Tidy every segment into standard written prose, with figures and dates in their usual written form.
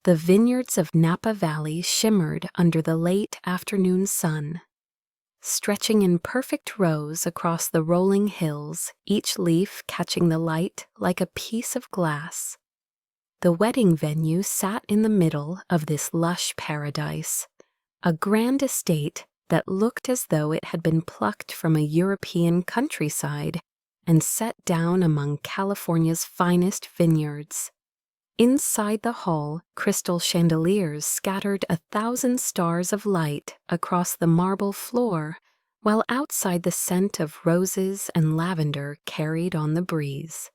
The vineyards of Napa Valley shimmered under the late afternoon sun. Stretching in perfect rows across the rolling hills, each leaf catching the light like a piece of glass. The wedding venue sat in the middle of this lush paradise, a grand estate that looked as though it had been plucked from a European countryside and set down among California's finest vineyards. Inside the hall, crystal chandeliers scattered 1,000 stars of light across the marble floor, while outside the scent of roses and lavender carried on the breeze.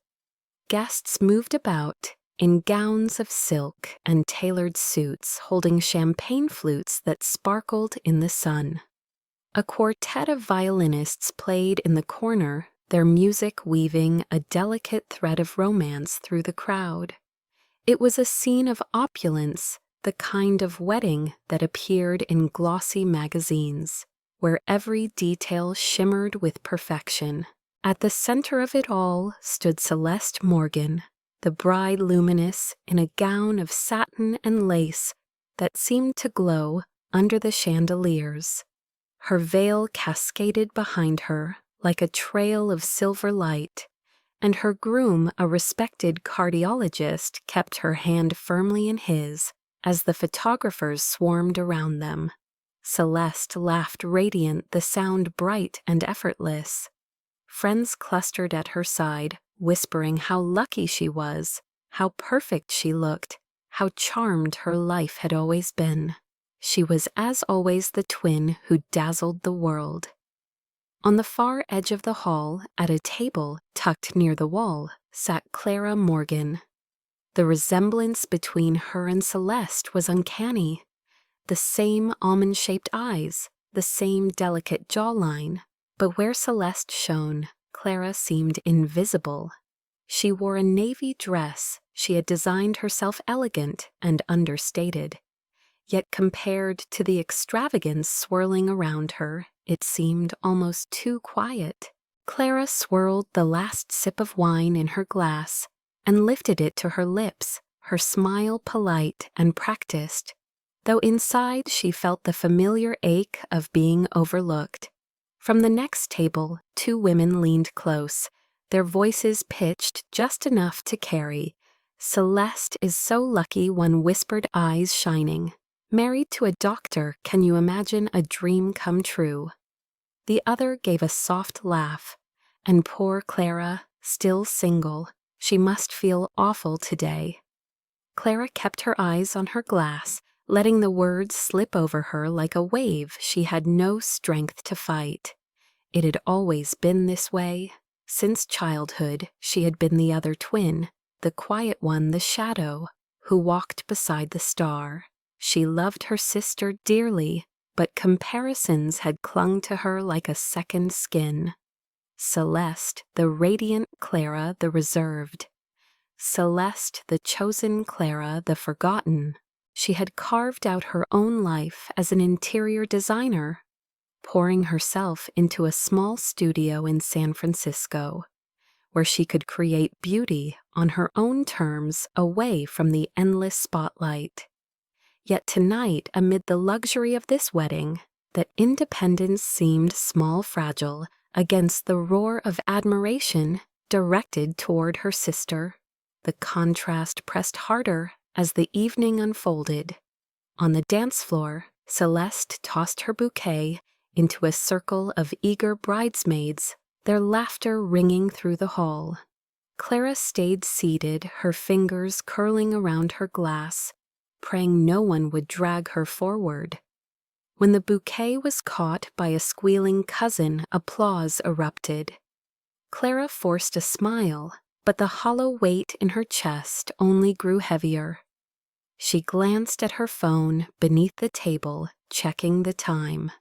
Guests moved about in gowns of silk and tailored suits holding champagne flutes that sparkled in the sun. A quartet of violinists played in the corner, their music weaving a delicate thread of romance through the crowd. It was a scene of opulence, the kind of wedding that appeared in glossy magazines, where every detail shimmered with perfection. At the center of it all stood Celeste Morgan, the bride luminous in a gown of satin and lace that seemed to glow under the chandeliers. Her veil cascaded behind her like a trail of silver light, and her groom, a respected cardiologist, kept her hand firmly in his as the photographers swarmed around them. Celeste laughed radiant, the sound bright and effortless. Friends clustered at her side, whispering how lucky she was, how perfect she looked, how charmed her life had always been. She was as always the twin who dazzled the world. On the far edge of the hall, at a table tucked near the wall, sat Clara Morgan. The resemblance between her and Celeste was uncanny. The same almond-shaped eyes, the same delicate jawline, but where Celeste shone, Clara seemed invisible. She wore a navy dress she had designed herself elegant and understated. Yet compared to the extravagance swirling around her, it seemed almost too quiet. Clara swirled the last sip of wine in her glass and lifted it to her lips, her smile polite and practiced, though inside she felt the familiar ache of being overlooked. From the next table, 2 women leaned close, their voices pitched just enough to carry. "Celeste is so lucky," one whispered, eyes shining. "Married to a doctor, can you imagine a dream come true?" The other gave a soft laugh. And poor Clara, still single, she must feel awful today. Clara kept her eyes on her glass, letting the words slip over her like a wave she had no strength to fight. It had always been this way. Since childhood, she had been the other twin, the quiet one, the shadow, who walked beside the star. She loved her sister dearly, but comparisons had clung to her like a second skin. Celeste, the radiant, Clara, the reserved. Celeste, the chosen, Clara, the forgotten. She had carved out her own life as an interior designer, pouring herself into a small studio in San Francisco, where she could create beauty on her own terms away from the endless spotlight. Yet tonight, amid the luxury of this wedding, that independence seemed small, fragile, against the roar of admiration directed toward her sister. The contrast pressed harder as the evening unfolded. On the dance floor, Celeste tossed her bouquet into a circle of eager bridesmaids, their laughter ringing through the hall. Clara stayed seated, her fingers curling around her glass, praying no one would drag her forward. When the bouquet was caught by a squealing cousin, applause erupted. Clara forced a smile, but the hollow weight in her chest only grew heavier. She glanced at her phone beneath the table, checking the time.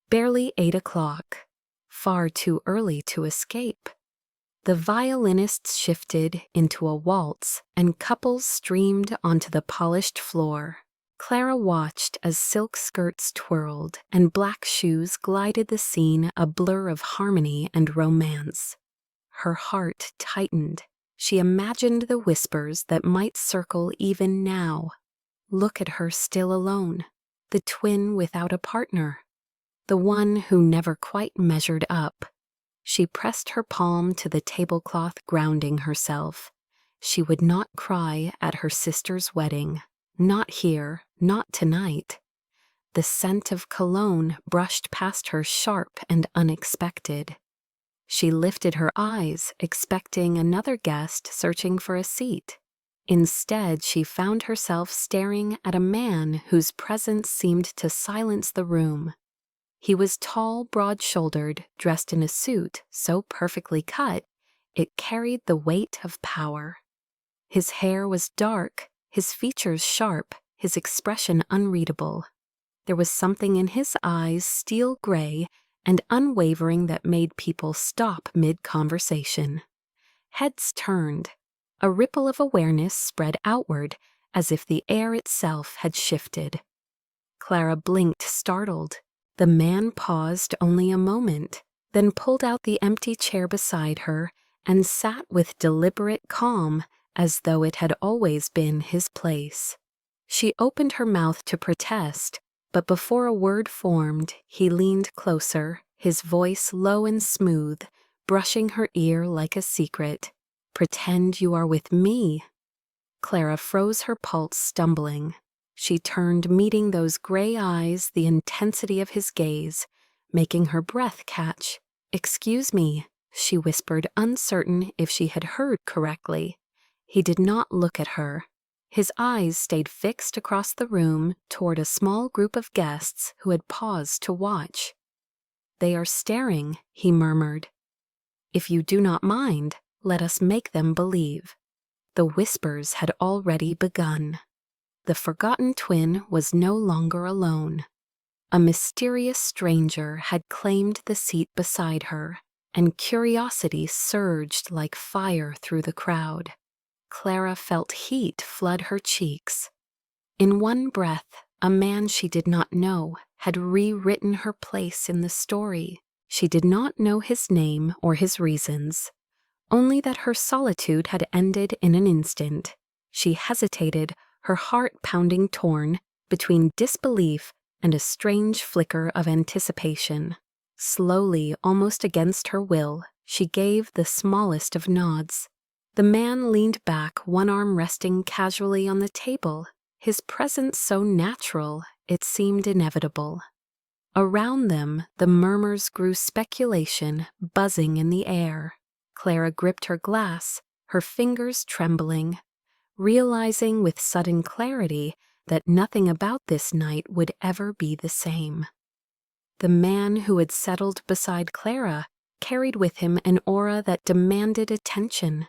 Barely 8 o'clock. Far too early to escape. The violinists shifted into a waltz, and couples streamed onto the polished floor. Clara watched as silk skirts twirled and black shoes glided the scene, a blur of harmony and romance. Her heart tightened. She imagined the whispers that might circle even now. Look at her still alone, the twin without a partner, the one who never quite measured up. She pressed her palm to the tablecloth, grounding herself. She would not cry at her sister's wedding. Not here, not tonight. The scent of cologne brushed past her, sharp and unexpected. She lifted her eyes, expecting another guest searching for a seat. Instead, she found herself staring at a man whose presence seemed to silence the room. He was tall, broad-shouldered, dressed in a suit so perfectly cut, it carried the weight of power. His hair was dark, his features sharp, his expression unreadable. There was something in his eyes, steel gray and unwavering, that made people stop mid-conversation. Heads turned. A ripple of awareness spread outward, as if the air itself had shifted. Clara blinked, startled. The man paused only a moment, then pulled out the empty chair beside her and sat with deliberate calm, as though it had always been his place. She opened her mouth to protest, but before a word formed, he leaned closer, his voice low and smooth, brushing her ear like a secret. "Pretend you are with me." Clara froze, her pulse stumbling. She turned, meeting those gray eyes, the intensity of his gaze, making her breath catch. "Excuse me," she whispered, uncertain if she had heard correctly. He did not look at her. His eyes stayed fixed across the room toward a small group of guests who had paused to watch. "They are staring," he murmured. "If you do not mind, let us make them believe." The whispers had already begun. The forgotten twin was no longer alone. A mysterious stranger had claimed the seat beside her, and curiosity surged like fire through the crowd. Clara felt heat flood her cheeks. In one breath, a man she did not know had rewritten her place in the story. She did not know his name or his reasons, only that her solitude had ended in an instant. She hesitated, her heart pounding, torn between disbelief and a strange flicker of anticipation. Slowly, almost against her will, she gave the smallest of nods. The man leaned back, one arm resting casually on the table, his presence so natural it seemed inevitable. Around them, the murmurs grew, speculation buzzing in the air. Clara gripped her glass, her fingers trembling, realizing with sudden clarity that nothing about this night would ever be the same. The man who had settled beside Clara carried with him an aura that demanded attention.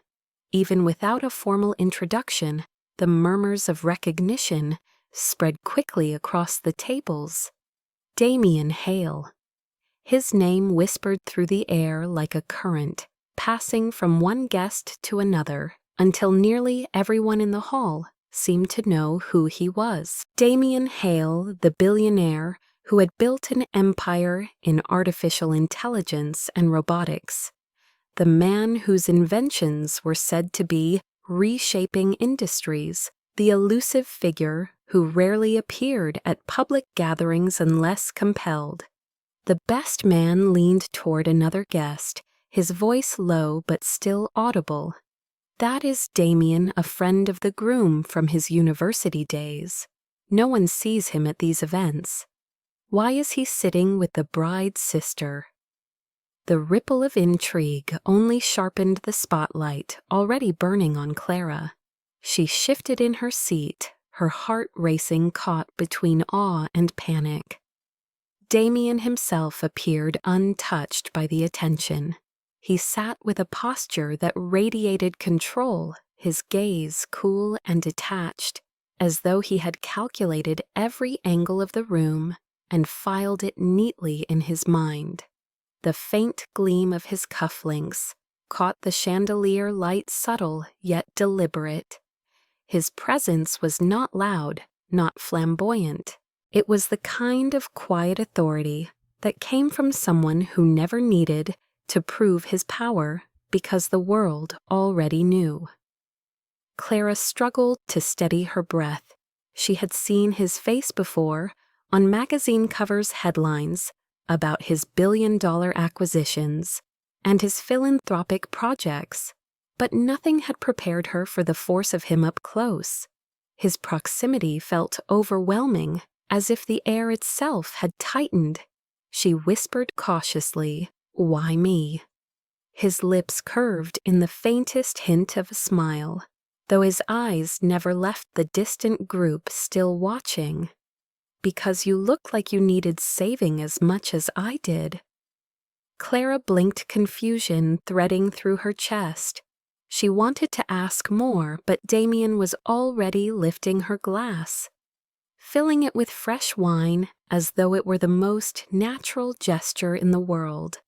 Even without a formal introduction, the murmurs of recognition spread quickly across the tables. Damien Hale. His name whispered through the air like a current, passing from one guest to another, until nearly everyone in the hall seemed to know who he was. Damien Hale, the billionaire who had built an empire in artificial intelligence and robotics. The man whose inventions were said to be reshaping industries. The elusive figure who rarely appeared at public gatherings unless compelled. The best man leaned toward another guest, his voice low but still audible. "That is Damien, a friend of the groom from his university days. No one sees him at these events. Why is he sitting with the bride's sister?" The ripple of intrigue only sharpened the spotlight already burning on Clara. She shifted in her seat, her heart racing, caught between awe and panic. Damien himself appeared untouched by the attention. He sat with a posture that radiated control, his gaze cool and detached, as though he had calculated every angle of the room and filed it neatly in his mind. The faint gleam of his cufflinks caught the chandelier light, subtle yet deliberate. His presence was not loud, not flamboyant. It was the kind of quiet authority that came from someone who never needed to prove his power because the world already knew. Clara struggled to steady her breath. She had seen his face before on magazine covers headlines about his billion-dollar acquisitions and his philanthropic projects, but nothing had prepared her for the force of him up close. His proximity felt overwhelming, as if the air itself had tightened. She whispered cautiously, "Why me?" His lips curved in the faintest hint of a smile, though his eyes never left the distant group still watching. "Because you look like you needed saving as much as I did." Clara blinked, confusion threading through her chest. She wanted to ask more, but Damien was already lifting her glass, filling it with fresh wine as though it were the most natural gesture in the world.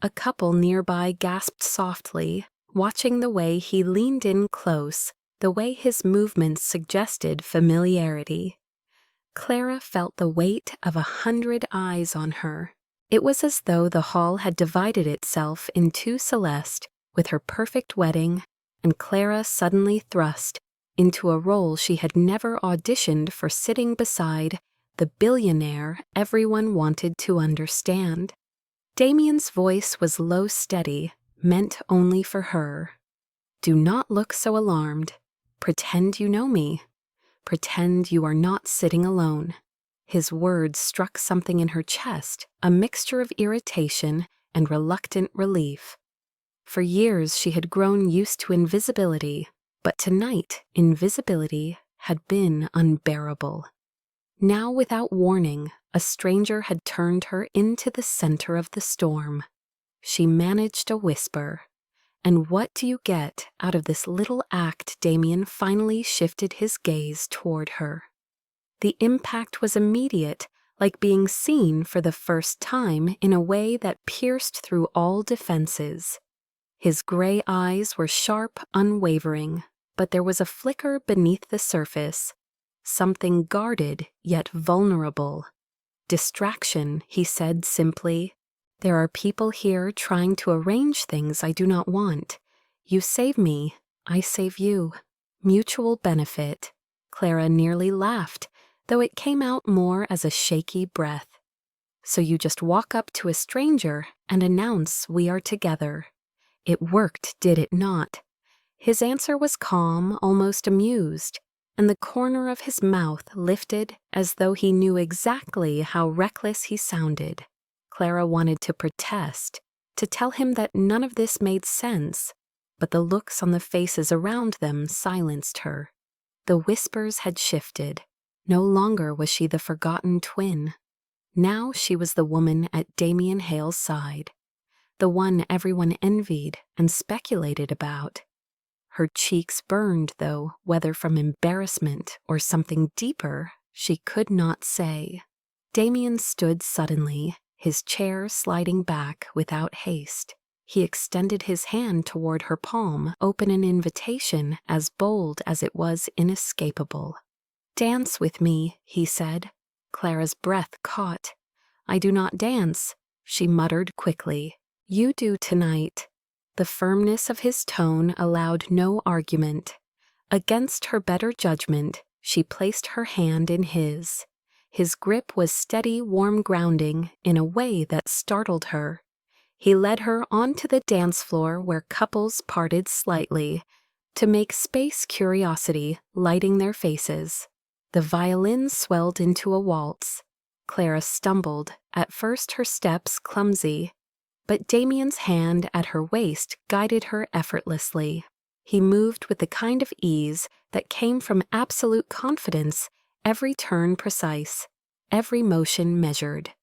A couple nearby gasped softly, watching the way he leaned in close, the way his movements suggested familiarity. Clara felt the weight of 100 eyes on her. It was as though the hall had divided itself in two. Celeste, with her perfect wedding, and Clara suddenly thrust into a role she had never auditioned for, sitting beside the billionaire everyone wanted to understand. Damien's voice was low, steady, meant only for her. "Do not look so alarmed. Pretend you know me. Pretend you are not sitting alone." His words struck something in her chest, a mixture of irritation and reluctant relief. For years she had grown used to invisibility, but tonight invisibility had been unbearable. Now, without warning, a stranger had turned her into the center of the storm. She managed a whisper. "And what do you get out of this little act?" Damien finally shifted his gaze toward her. The impact was immediate, like being seen for the first time in a way that pierced through all defenses. His gray eyes were sharp, unwavering, but there was a flicker beneath the surface, something guarded yet vulnerable. "Distraction," he said simply. "There are people here trying to arrange things I do not want. You save me, I save you. Mutual benefit." Clara nearly laughed, though it came out more as a shaky breath. "So you just walk up to a stranger and announce we are together. It worked, did it not?" His answer was calm, almost amused, and the corner of his mouth lifted as though he knew exactly how reckless he sounded. Clara wanted to protest, to tell him that none of this made sense, but the looks on the faces around them silenced her. The whispers had shifted. No longer was she the forgotten twin. Now she was the woman at Damien Hale's side, the one everyone envied and speculated about. Her cheeks burned, though, whether from embarrassment or something deeper, she could not say. Damien stood suddenly, his chair sliding back without haste. He extended his hand toward her palm, open an invitation as bold as it was inescapable. "Dance with me," he said. Clara's breath caught. "I do not dance," she muttered quickly. "You do tonight." The firmness of his tone allowed no argument. Against her better judgment, she placed her hand in his. His grip was steady, warm grounding in a way that startled her. He led her onto the dance floor where couples parted slightly, to make space, curiosity lighting their faces. The violin swelled into a waltz. Clara stumbled, at first her steps clumsy, but Damien's hand at her waist guided her effortlessly. He moved with the kind of ease that came from absolute confidence, every turn precise, every motion measured.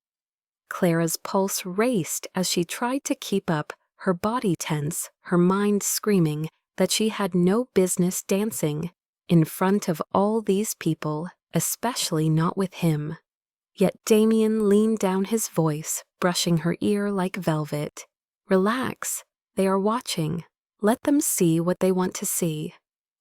Clara's pulse raced as she tried to keep up, her body tense, her mind screaming that she had no business dancing in front of all these people, especially not with him. Yet Damien leaned down, his voice brushing her ear like velvet. "Relax. They are watching. Let them see what they want to see."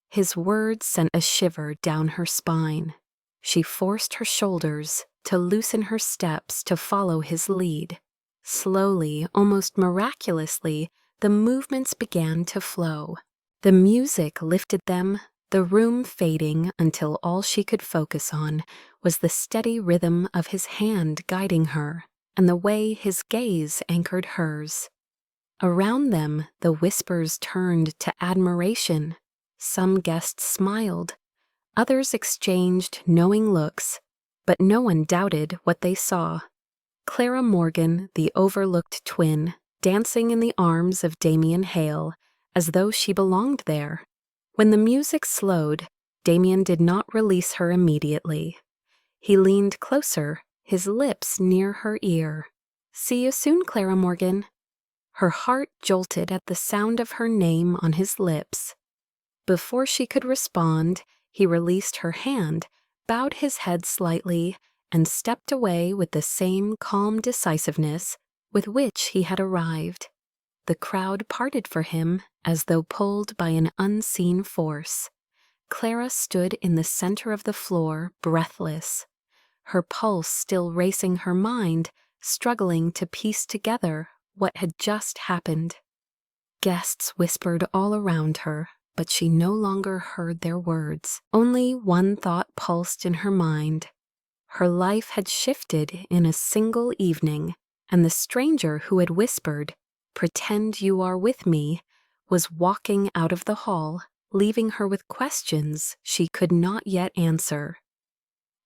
His words sent a shiver down her spine. She forced her shoulders to loosen, her steps to follow his lead. Slowly, almost miraculously, the movements began to flow. The music lifted them, the room fading until all she could focus on was the steady rhythm of his hand guiding her and the way his gaze anchored hers. Around them, the whispers turned to admiration. Some guests smiled, others exchanged knowing looks, but no one doubted what they saw. Clara Morgan, the overlooked twin, dancing in the arms of Damien Hale, as though she belonged there. When the music slowed, Damien did not release her immediately. He leaned closer, his lips near her ear. "See you soon, Clara Morgan." Her heart jolted at the sound of her name on his lips. Before she could respond, he released her hand, bowed his head slightly, and stepped away with the same calm decisiveness with which he had arrived. The crowd parted for him as though pulled by an unseen force. Clara stood in the center of the floor, breathless, her pulse still racing, her mind struggling to piece together what had just happened. Guests whispered all around her, but she no longer heard their words. Only one thought pulsed in her mind. Her life had shifted in a single evening, and the stranger who had whispered, "Pretend you are with me," was walking out of the hall, leaving her with questions she could not yet answer.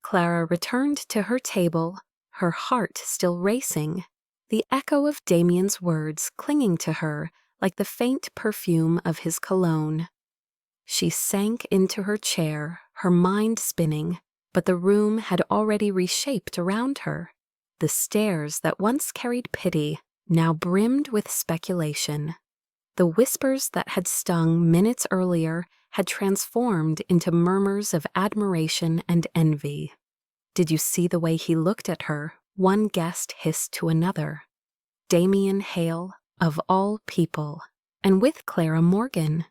Clara returned to her table, her heart still racing, the echo of Damien's words clinging to her like the faint perfume of his cologne. She sank into her chair, her mind spinning, but the room had already reshaped around her. The stairs that once carried pity now brimmed with speculation. The whispers that had stung minutes earlier had transformed into murmurs of admiration and envy. "Did you see the way he looked at her?" one guest hissed to another. Damien Hale, of all people, and with Clara Morgan.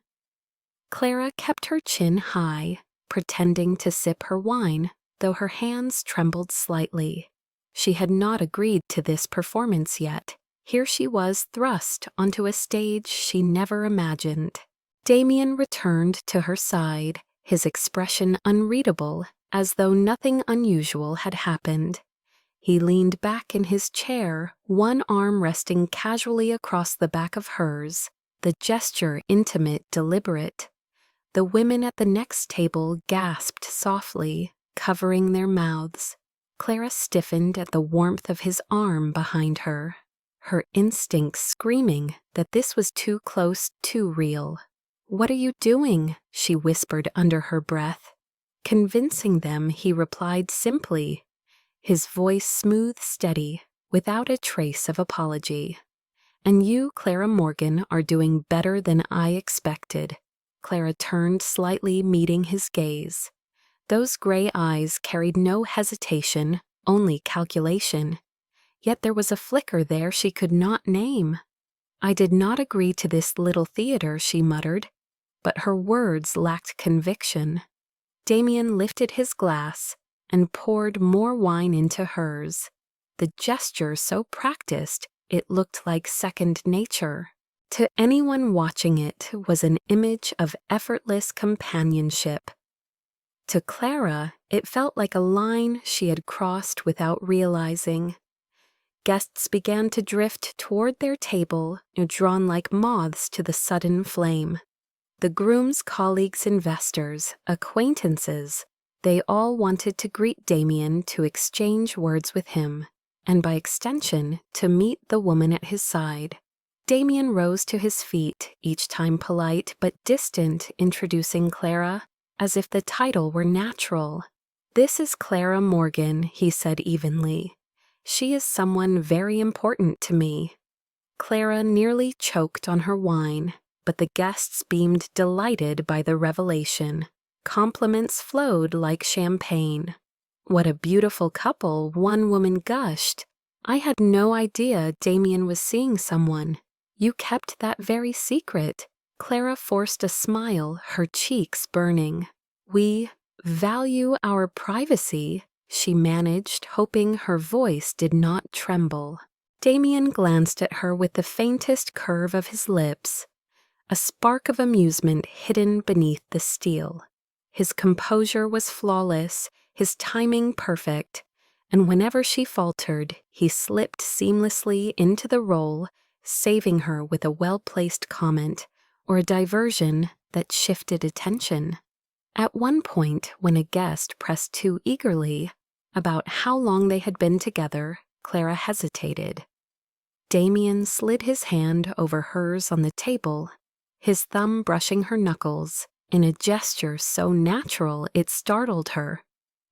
Clara kept her chin high, pretending to sip her wine, though her hands trembled slightly. She had not agreed to this performance yet. Here she was thrust onto a stage she never imagined. Damien returned to her side, his expression unreadable, as though nothing unusual had happened. He leaned back in his chair, one arm resting casually across the back of hers, the gesture intimate, deliberate. The women at the next table gasped softly, covering their mouths. Clara stiffened at the warmth of his arm behind her, her instincts screaming that this was too close, too real. "What are you doing?" she whispered under her breath. Convincing them, he replied simply, his voice smooth, steady, without a trace of apology. "And you, Clara Morgan, are doing better than I expected." Clara turned slightly, meeting his gaze. Those gray eyes carried no hesitation, only calculation. Yet there was a flicker there she could not name. "I did not agree to this little theater," she muttered, but her words lacked conviction. Damien lifted his glass and poured more wine into hers, the gesture so practiced it looked like second nature. To anyone watching it was an image of effortless companionship. To Clara, it felt like a line she had crossed without realizing. Guests began to drift toward their table, drawn like moths to the sudden flame. The groom's colleagues, investors, acquaintances, they all wanted to greet Damien, to exchange words with him, and by extension, to meet the woman at his side. Damien rose to his feet, each time polite but distant, introducing Clara, as if the title were natural. "This is Clara Morgan," he said evenly. "She is someone very important to me." Clara nearly choked on her wine, but the guests beamed delighted by the revelation. Compliments flowed like champagne. "What a beautiful couple," one woman gushed. "I had no idea Damien was seeing someone. You kept that very secret." Clara forced a smile, her cheeks burning. "We value our privacy," she managed, hoping her voice did not tremble. Damien glanced at her with the faintest curve of his lips, a spark of amusement hidden beneath the steel. His composure was flawless, his timing perfect, and whenever she faltered, he slipped seamlessly into the role, saving her with a well-placed comment or a diversion that shifted attention. At one point, when a guest pressed too eagerly about how long they had been together, Clara hesitated. Damien slid his hand over hers on the table, his thumb brushing her knuckles, in a gesture so natural it startled her.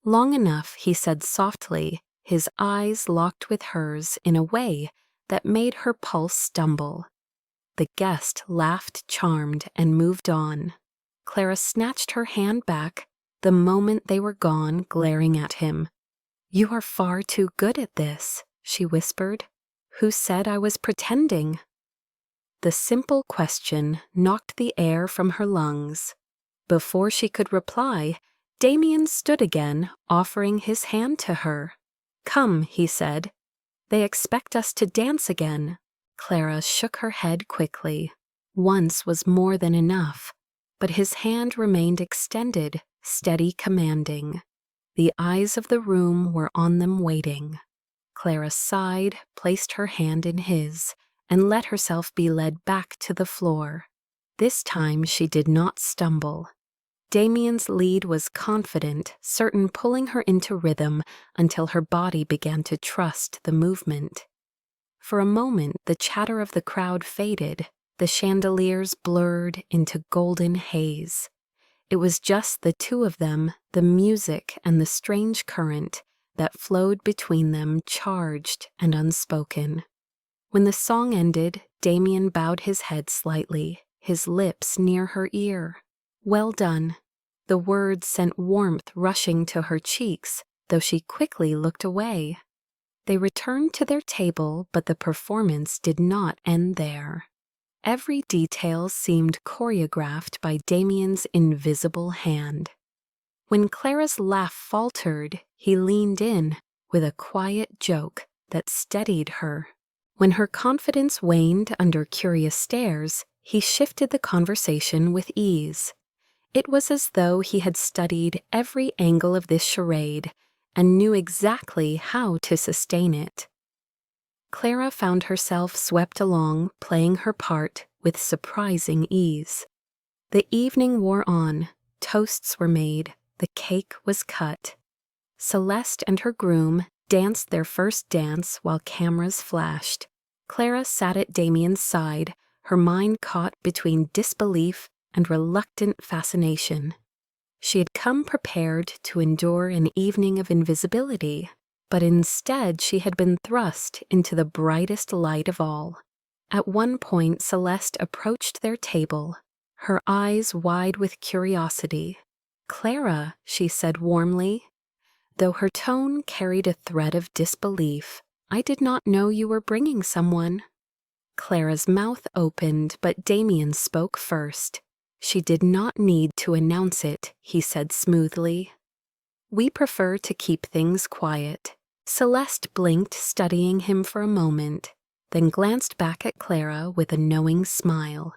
Long enough, he said softly, his eyes locked with hers in a way that made her pulse stumble. The guest laughed charmed and moved on. Clara snatched her hand back the moment they were gone, glaring at him. "You are far too good at this," she whispered. "Who said I was pretending?" The simple question knocked the air from her lungs. Before she could reply, Damien stood again, offering his hand to her. "Come," he said. "They expect us to dance again." Clara shook her head quickly. Once was more than enough, but his hand remained extended, steady, commanding. The eyes of the room were on them waiting. Clara sighed, placed her hand in his, and let herself be led back to the floor. This time she did not stumble. Damien's lead was confident, certain pulling her into rhythm until her body began to trust the movement. For a moment, the chatter of the crowd faded, the chandeliers blurred into golden haze. It was just the two of them, the music and the strange current that flowed between them, charged and unspoken. When the song ended, Damien bowed his head slightly, his lips near her ear. "Well done." The words sent warmth rushing to her cheeks, though she quickly looked away. They returned to their table, but the performance did not end there. Every detail seemed choreographed by Damien's invisible hand. When Clara's laugh faltered, he leaned in with a quiet joke that steadied her. When her confidence waned under curious stares, he shifted the conversation with ease. It was as though he had studied every angle of this charade and knew exactly how to sustain it. Clara found herself swept along, playing her part with surprising ease. The evening wore on, toasts were made, the cake was cut. Celeste and her groom danced their first dance while cameras flashed. Clara sat at Damien's side, her mind caught between disbelief and reluctant fascination. She had come prepared to endure an evening of invisibility, but instead she had been thrust into the brightest light of all. At one point, Celeste approached their table, her eyes wide with curiosity. "Clara," she said warmly, though her tone carried a thread of disbelief, "I did not know you were bringing someone." Clara's mouth opened, but Damien spoke first. "She did not need to announce it," he said smoothly. "We prefer to keep things quiet." Celeste blinked, studying him for a moment, then glanced back at Clara with a knowing smile.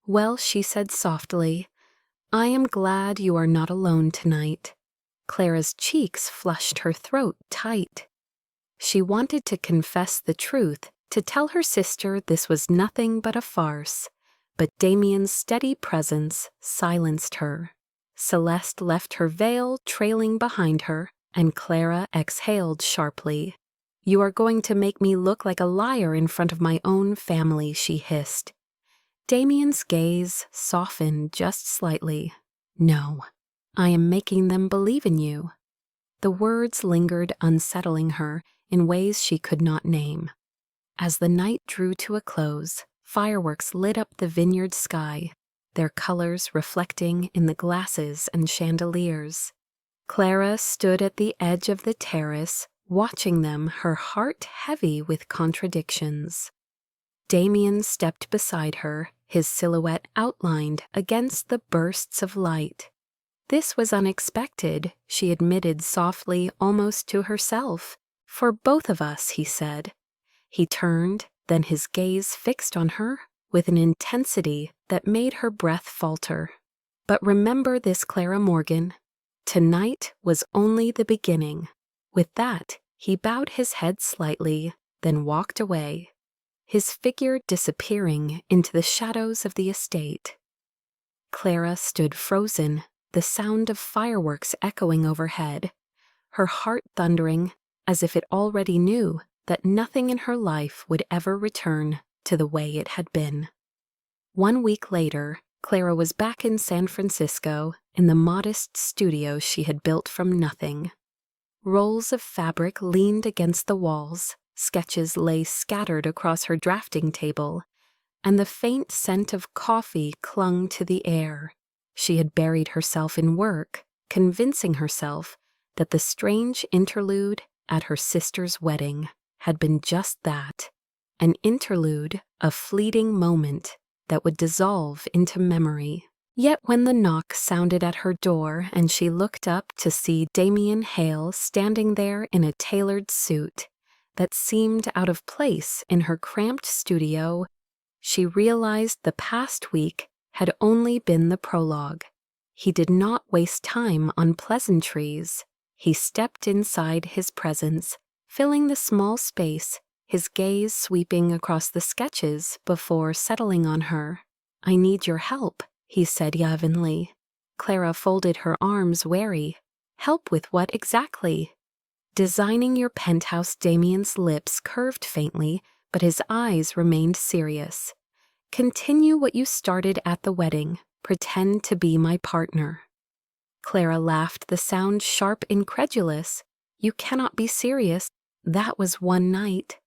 "Well," she said softly, "I am glad you are not alone tonight." Clara's cheeks flushed, her throat tight. She wanted to confess the truth, to tell her sister this was nothing but a farce, but Damien's steady presence silenced her. Celeste left her veil trailing behind her, and Clara exhaled sharply. "You are going to make me look like a liar in front of my own family," she hissed. Damien's gaze softened just slightly. "No, I am making them believe in you." The words lingered, unsettling her in ways she could not name. As the night drew to a close, fireworks lit up the vineyard sky, their colors reflecting in the glasses and chandeliers. Clara stood at the edge of the terrace, watching them, her heart heavy with contradictions. Damien stepped beside her, his silhouette outlined against the bursts of light. "This was unexpected," she admitted softly, almost to herself. "For both of us," he said. He turned, then his gaze fixed on her with an intensity that made her breath falter. But remember this, Clara Morgan. Tonight was only the beginning. With that, he bowed his head slightly, then walked away, his figure disappearing into the shadows of the estate. Clara stood frozen, the sound of fireworks echoing overhead, her heart thundering as if it already knew that nothing in her life would ever return to the way it had been. 1 week later, Clara was back in San Francisco in the modest studio she had built from nothing. Rolls of fabric leaned against the walls, sketches lay scattered across her drafting table, and the faint scent of coffee clung to the air. She had buried herself in work, convincing herself that the strange interlude at her sister's wedding had been just that, an interlude, a fleeting moment that would dissolve into memory. Yet when the knock sounded at her door and she looked up to see Damien Hale standing there in a tailored suit that seemed out of place in her cramped studio, she realized the past week had only been the prologue. He did not waste time on pleasantries. He stepped inside his presence, filling the small space, his gaze sweeping across the sketches before settling on her. "I need your help," he said yavinely. Clara folded her arms, wary. "Help with what exactly?" "Designing your penthouse." Damien's lips curved faintly, but his eyes remained serious. "Continue what you started at the wedding. Pretend to be my partner." Clara laughed, the sound sharp, incredulous. "You cannot be serious. That was one night.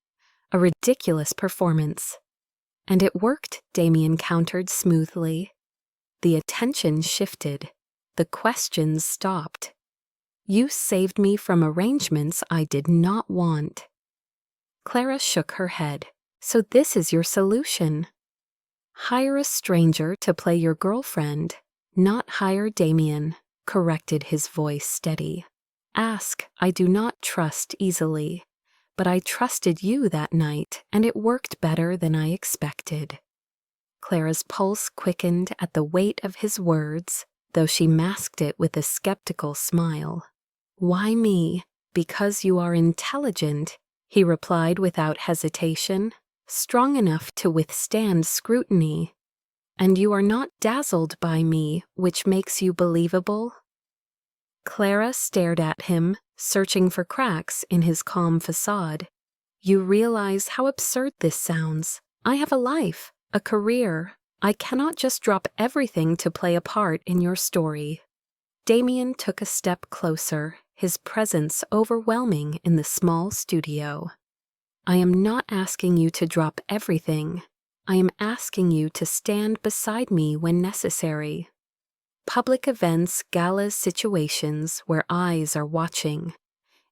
A ridiculous performance." "And it worked," Damien countered smoothly. The attention shifted. The questions stopped. "You saved me from arrangements I did not want." Clara shook her head. "So this is your solution?" "Hire a stranger to play your girlfriend, not hire Damien," corrected his voice steady. "Ask, I do not trust easily, but I trusted you that night, and it worked better than I expected." Clara's pulse quickened at the weight of his words, though she masked it with a skeptical smile. "Why me?" "Because you are intelligent," he replied without hesitation, "strong enough to withstand scrutiny. And you are not dazzled by me, which makes you believable." Clara stared at him, searching for cracks in his calm facade. "You realize how absurd this sounds. I have a life, a career. I cannot just drop everything to play a part in your story." Damien took a step closer, his presence overwhelming in the small studio. "I am not asking you to drop everything. I am asking you to stand beside me when necessary. Public events, galas, situations where eyes are watching.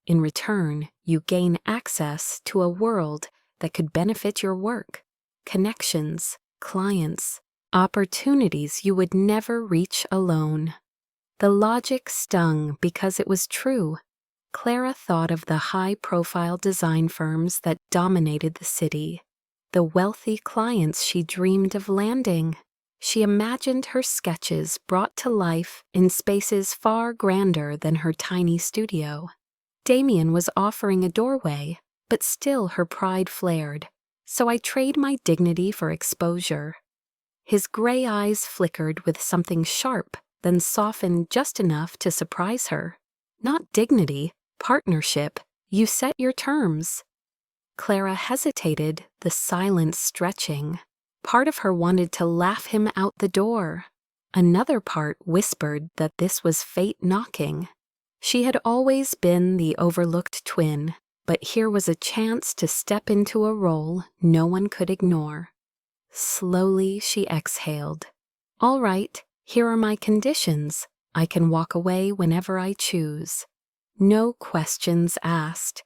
In return, you gain access to a world that could benefit your work, connections, clients, opportunities you would never reach alone." The logic stung because it was true. Clara thought of the high-profile design firms that dominated the city, the wealthy clients she dreamed of landing. She imagined her sketches brought to life in spaces far grander than her tiny studio. Damien was offering a doorway, but still her pride flared. "So I trade my dignity for exposure." His gray eyes flickered with something sharp, then softened just enough to surprise her. "Not dignity, partnership. You set your terms." Clara hesitated, the silence stretching. Part of her wanted to laugh him out the door. Another part whispered that this was fate knocking. She had always been the overlooked twin, but here was a chance to step into a role no one could ignore. Slowly she exhaled. "All right, here are my conditions. I can walk away whenever I choose. No questions asked."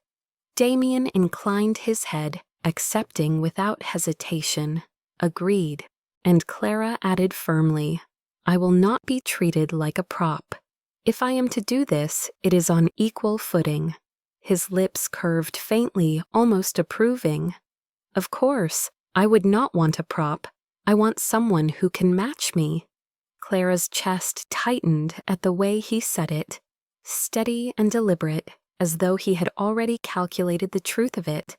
Damien inclined his head, accepting without hesitation. Agreed. And Clara added firmly, "I will not be treated like a prop. If I am to do this, it is on equal footing." His lips curved faintly, almost approving. "Of course, I would not want a prop. I want someone who can match me." Clara's chest tightened at the way he said it, steady and deliberate, as though he had already calculated the truth of it.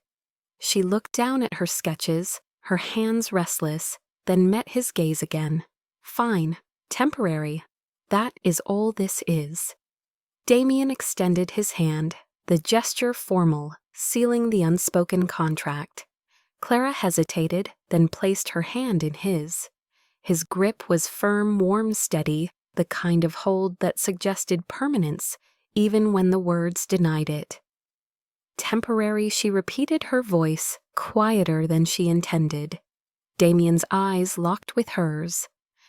She looked down at her sketches, her hands restless, then met his gaze again. Fine, temporary. That is all this is. Damien extended his hand, the gesture formal, sealing the unspoken contract. Clara hesitated, then placed her hand in his. His grip was firm, warm, steady, the kind of hold that suggested permanence, even when the words denied it. Temporary, she repeated, her voice quieter than she intended. Damien's eyes locked with hers.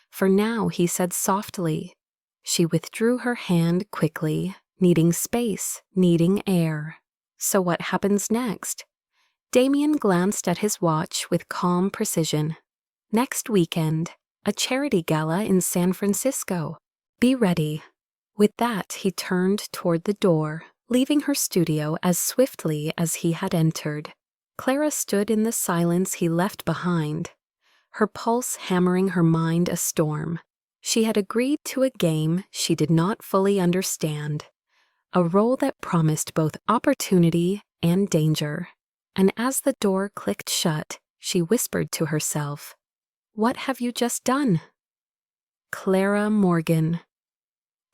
For now, he said softly. She withdrew her hand quickly, needing space, needing air. So what happens next? Damien glanced at his watch with calm precision. Next weekend, a charity gala in San Francisco. Be ready. With that, he turned toward the door, leaving her studio as swiftly as he had entered. Clara stood in the silence he left behind, her pulse hammering her mind a storm. She had agreed to a game she did not fully understand, a role that promised both opportunity and danger. And as the door clicked shut, she whispered to herself, "What have you just done?" Clara Morgan.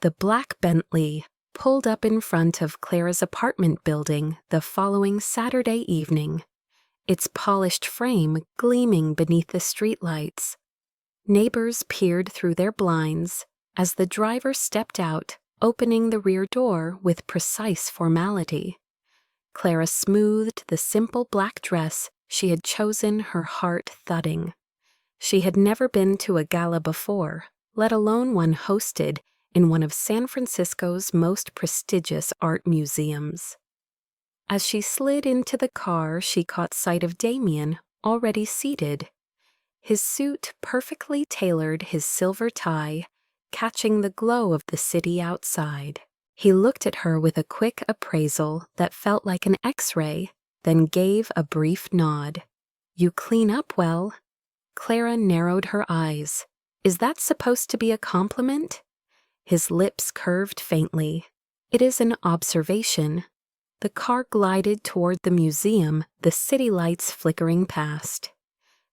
The black Bentley pulled up in front of Clara's apartment building the following Saturday evening, its polished frame gleaming beneath the streetlights. Neighbors peered through their blinds as the driver stepped out, opening the rear door with precise formality. Clara smoothed the simple black dress she had chosen, her heart thudding. She had never been to a gala before, let alone one hosted in one of San Francisco's most prestigious art museums. As she slid into the car, she caught sight of Damien, already seated. His suit perfectly tailored, his silver tie catching the glow of the city outside. He looked at her with a quick appraisal that felt like an X-ray, then gave a brief nod. "You clean up well." Clara narrowed her eyes. "Is that supposed to be a compliment?" His lips curved faintly. "It is an observation." The car glided toward the museum, the city lights flickering past.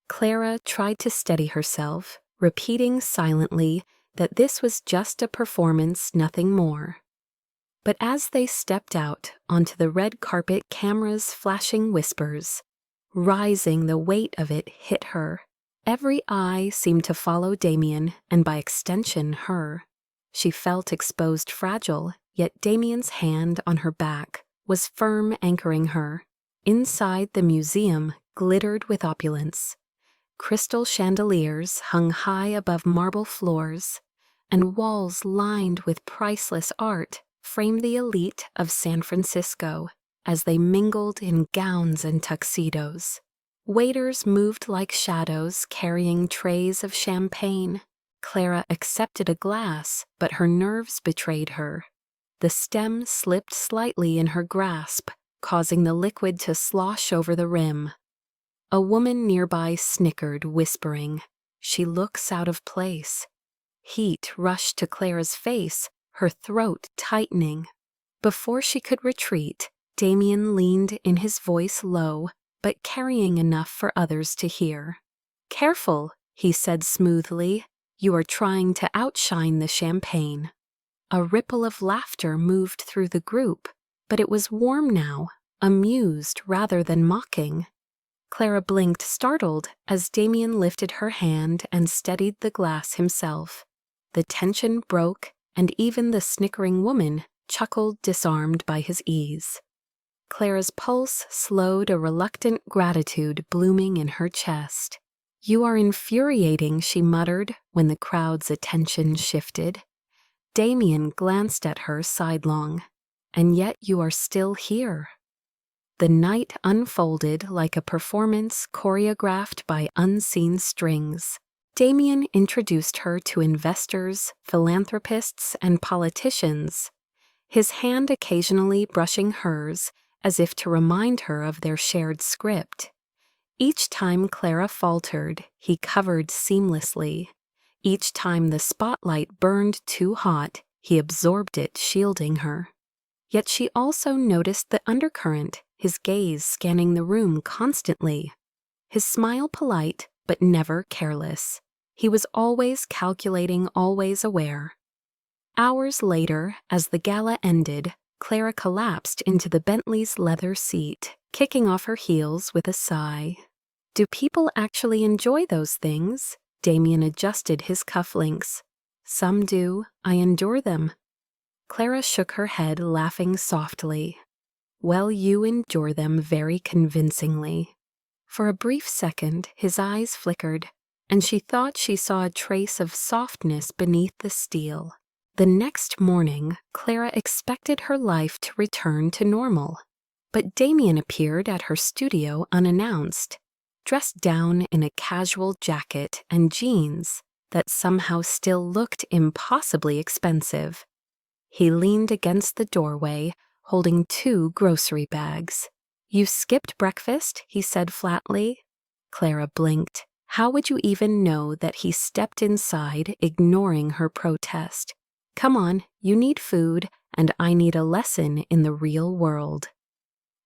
Clara tried to steady herself, repeating silently that this was just a performance, nothing more. But as they stepped out onto the red carpet, cameras flashing whispers. Rising, the weight of it hit her. Every eye seemed to follow Damien, and by extension her. She felt exposed, fragile, yet Damien's hand on her back was firm, anchoring her. Inside, the museum glittered with opulence. Crystal chandeliers hung high above marble floors, and walls lined with priceless art framed the elite of San Francisco as they mingled in gowns and tuxedos. Waiters moved like shadows, carrying trays of champagne. Clara accepted a glass, but her nerves betrayed her. The stem slipped slightly in her grasp, causing the liquid to slosh over the rim. A woman nearby snickered, whispering, "She looks out of place." Heat rushed to Clara's face, her throat tightening. Before she could retreat, Damien leaned in, his voice low, but carrying enough for others to hear. "Careful," he said smoothly. "You are trying to outshine the champagne." A ripple of laughter moved through the group, but it was warm now, amused rather than mocking. Clara blinked, startled, as Damien lifted her hand and steadied the glass himself. The tension broke, and even the snickering woman chuckled, disarmed by his ease. Clara's pulse slowed, a reluctant gratitude blooming in her chest. "You are infuriating," she muttered when the crowd's attention shifted. Damien glanced at her sidelong. "And yet you are still here." The night unfolded like a performance choreographed by unseen strings. Damien introduced her to investors, philanthropists, and politicians, his hand occasionally brushing hers as if to remind her of their shared script. Each time Clara faltered, he covered seamlessly, Each time the spotlight burned too hot, he absorbed it, shielding her. Yet she also noticed the undercurrent, his gaze scanning the room constantly. His smile polite, but never careless. He was always calculating, always aware. Hours later, as the gala ended, Clara collapsed into the Bentley's leather seat, kicking off her heels with a sigh. Do people actually enjoy those things? Damien adjusted his cufflinks. Some do. I endure them. Clara shook her head, laughing softly. Well, you endure them very convincingly. For a brief second, his eyes flickered, and she thought she saw a trace of softness beneath the steel. The next morning, Clara expected her life to return to normal. But Damien appeared at her studio unannounced, dressed down in a casual jacket and jeans that somehow still looked impossibly expensive. He leaned against the doorway, holding 2 grocery bags. You skipped breakfast, he said flatly. Clara blinked. How would you even know that he stepped inside, ignoring her protest? Come on, you need food, and I need a lesson in the real world.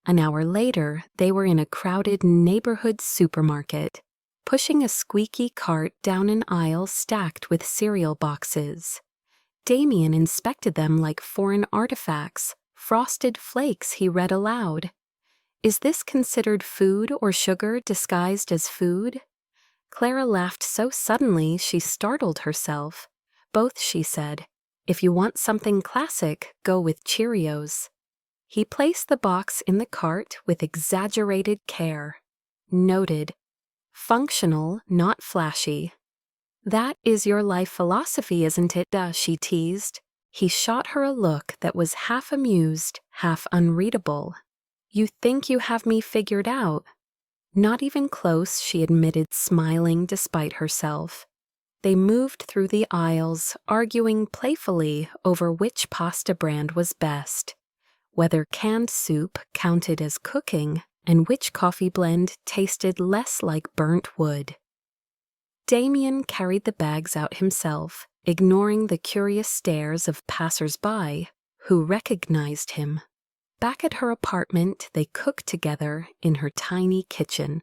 An hour later, they were in a crowded neighborhood supermarket, pushing a squeaky cart down an aisle stacked with cereal boxes. Damien inspected them like foreign artifacts, frosted flakes, he read aloud. Is this considered food or sugar disguised as food? Clara laughed so suddenly she startled herself. Both, she said. If you want something classic, go with Cheerios. He placed the box in the cart with exaggerated care. Noted. Functional, not flashy. That is your life philosophy, isn't it? She teased. He shot her a look that was half amused, half unreadable. You think you have me figured out? Not even close, she admitted, smiling despite herself. They moved through the aisles, arguing playfully over which pasta brand was best, whether canned soup counted as cooking, and which coffee blend tasted less like burnt wood. Damien carried the bags out himself, ignoring the curious stares of passers-by who recognized him. Back at her apartment, they cooked together in her tiny kitchen.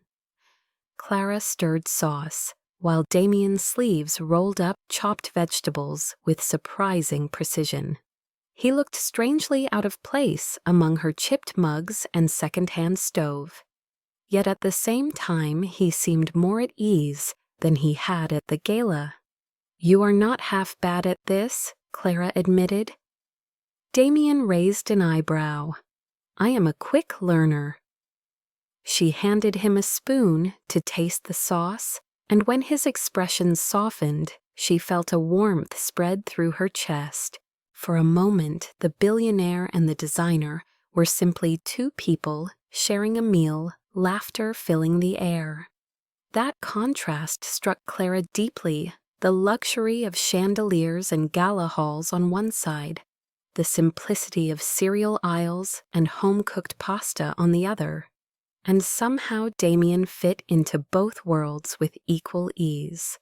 Clara stirred sauce, while Damien's sleeves rolled up chopped vegetables with surprising precision. He looked strangely out of place among her chipped mugs and second-hand stove. Yet at the same time, he seemed more at ease than he had at the gala. You are not half bad at this, Clara admitted. Damien raised an eyebrow. I am a quick learner. She handed him a spoon to taste the sauce, and when his expression softened, she felt a warmth spread through her chest. For a moment, the billionaire and the designer were simply 2 people sharing a meal, laughter filling the air. That contrast struck Clara deeply, the luxury of chandeliers and gala halls on one side, the simplicity of cereal aisles and home-cooked pasta on the other. And somehow Damien fit into both worlds with equal ease.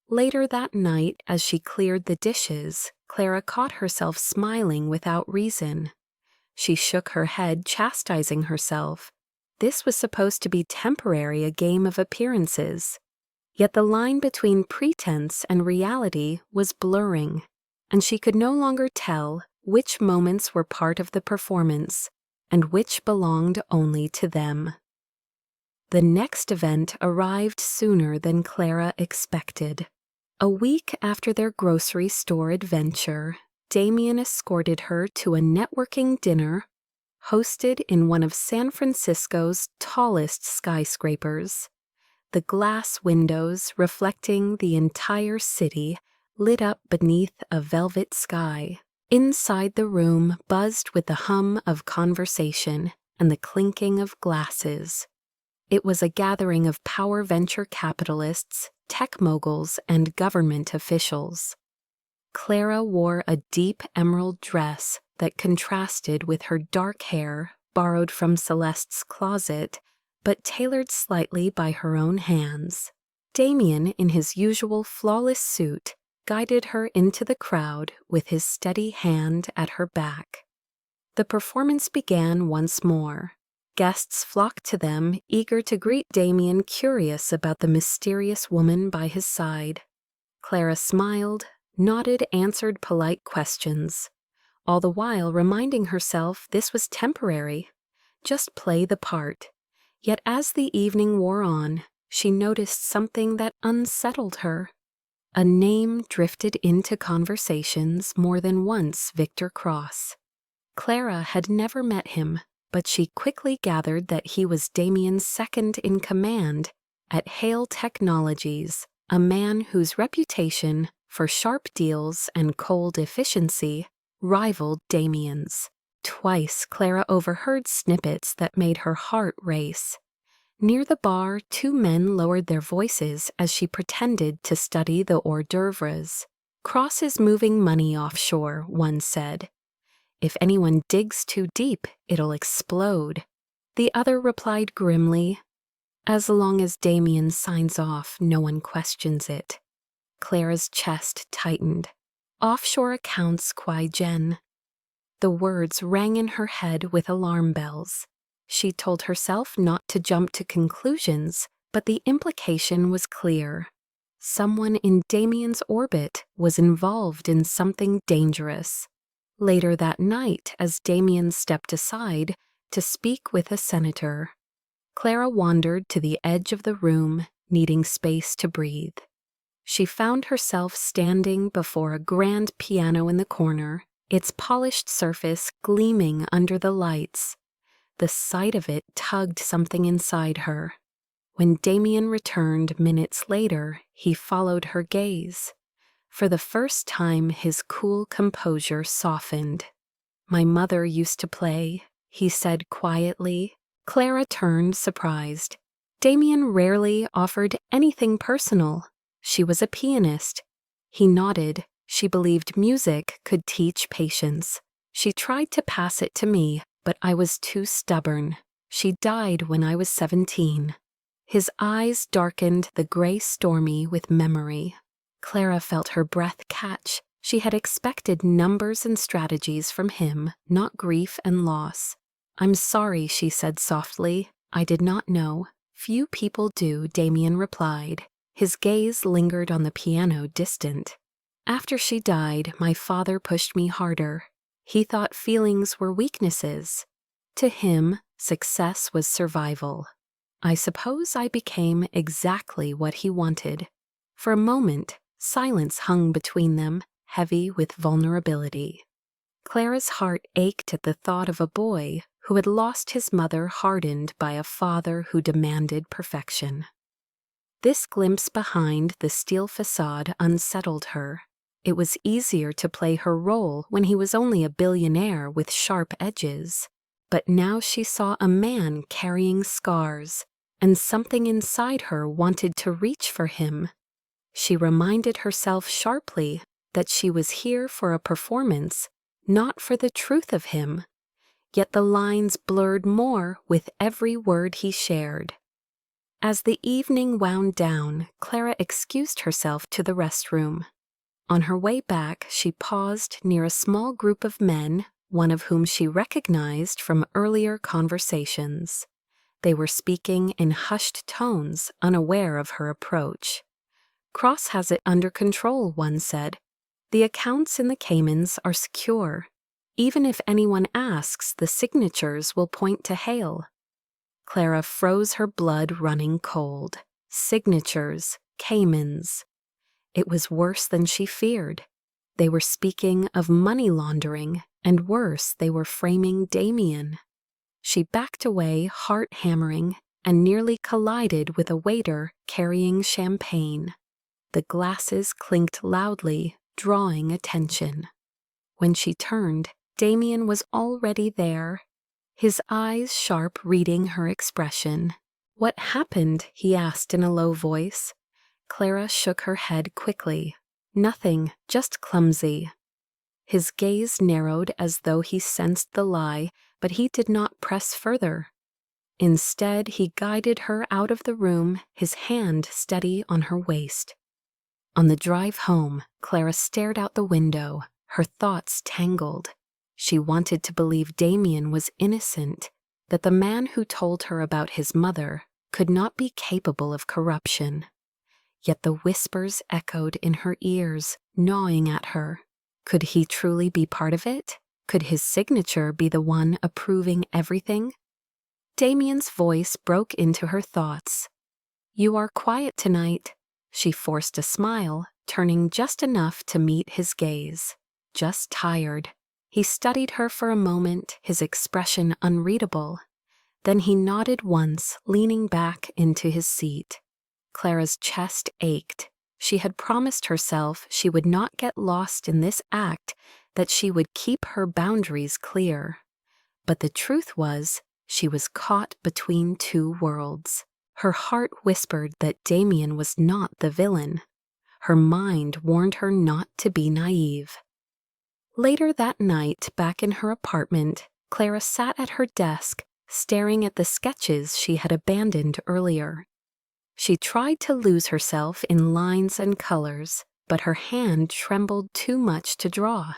Later that night, as she cleared the dishes, Clara caught herself smiling without reason. She shook her head, chastising herself. This was supposed to be temporary, a game of appearances. Yet the line between pretense and reality was blurring, and she could no longer tell which moments were part of the performance and which belonged only to them. The next event arrived sooner than Clara expected. A week after their grocery store adventure, Damien escorted her to a networking dinner hosted in one of San Francisco's tallest skyscrapers. The glass windows reflecting the entire city lit up beneath a velvet sky. Inside the room buzzed with the hum of conversation and the clinking of glasses. It was a gathering of power venture capitalists, tech moguls, and government officials. Clara wore a deep emerald dress that contrasted with her dark hair, borrowed from Celeste's closet, but tailored slightly by her own hands. Damien, in his usual flawless suit, guided her into the crowd with his steady hand at her back. The performance began once more. Guests flocked to them, eager to greet Damien, curious about the mysterious woman by his side. Clara smiled, nodded, answered polite questions, all the while reminding herself this was temporary. Just play the part. Yet as the evening wore on, she noticed something that unsettled her. A name drifted into conversations more than once: Victor Cross. Clara had never met him, but she quickly gathered that he was Damien's second in command at Hale Technologies, a man whose reputation for sharp deals and cold efficiency rivaled Damien's. Twice Clara overheard snippets that made her heart race. Near the bar, two men lowered their voices as she pretended to study the hors d'oeuvres. "Cross is moving money offshore," one said. "If anyone digs too deep, it'll explode." The other replied grimly, "As long as Damien signs off, no one questions it." Clara's chest tightened. "Offshore accounts, Kwai Jen." The words rang in her head with alarm bells. She told herself not to jump to conclusions, but the implication was clear. Someone in Damien's orbit was involved in something dangerous. Later that night, as Damien stepped aside to speak with a senator, Clara wandered to the edge of the room, needing space to breathe. She found herself standing before a grand piano in the corner, its polished surface gleaming under the lights. The sight of it tugged something inside her. When Damien returned minutes later, he followed her gaze. For the first time, his cool composure softened. "My mother used to play," he said quietly. Clara turned, surprised. Damien rarely offered anything personal. She was a pianist. He nodded. She believed music could teach patience. "She tried to pass it to me, but I was too stubborn. She died when I was 17. His eyes darkened, the gray stormy with memory. Clara felt her breath catch. She had expected numbers and strategies from him, not grief and loss. "I'm sorry," she said softly. "I did not know." "Few people do," Damien replied. His gaze lingered on the piano, distant. "After she died, my father pushed me harder. He thought feelings were weaknesses. To him, success was survival. I suppose I became exactly what he wanted." For a moment, silence hung between them, heavy with vulnerability. Clara's heart ached at the thought of a boy who had lost his mother, hardened by a father who demanded perfection. This glimpse behind the steel facade unsettled her. It was easier to play her role when he was only a billionaire with sharp edges. But now she saw a man carrying scars, and something inside her wanted to reach for him. She reminded herself sharply that she was here for a performance, not for the truth of him. Yet the lines blurred more with every word he shared. As the evening wound down, Clara excused herself to the restroom. On her way back, she paused near a small group of men, one of whom she recognized from earlier conversations. They were speaking in hushed tones, unaware of her approach. "Cross has it under control," one said. "The accounts in the Caymans are secure. Even if anyone asks, the signatures will point to Hale." Clara froze, her blood running cold. Signatures, Caymans. It was worse than she feared. They were speaking of money laundering, and worse, they were framing Damien. She backed away, heart hammering, and nearly collided with a waiter carrying champagne. The glasses clinked loudly, drawing attention. When she turned, Damien was already there, his eyes sharp, reading her expression. "What happened?" he asked in a low voice. Clara shook her head quickly. "Nothing, just clumsy." His gaze narrowed as though he sensed the lie, but he did not press further. Instead, he guided her out of the room, his hand steady on her waist. On the drive home, Clara stared out the window, her thoughts tangled. She wanted to believe Damien was innocent, that the man who told her about his mother could not be capable of corruption. Yet the whispers echoed in her ears, gnawing at her. Could he truly be part of it? Could his signature be the one approving everything? Damien's voice broke into her thoughts. "You are quiet tonight." She forced a smile, turning just enough to meet his gaze. "Just tired." He studied her for a moment, his expression unreadable. Then he nodded once, leaning back into his seat. Clara's chest ached. She had promised herself she would not get lost in this act, that she would keep her boundaries clear. But the truth was, she was caught between two worlds. Her heart whispered that Damien was not the villain. Her mind warned her not to be naive. Later that night, back in her apartment, Clara sat at her desk, staring at the sketches she had abandoned earlier. She tried to lose herself in lines and colors, but her hand trembled too much to draw.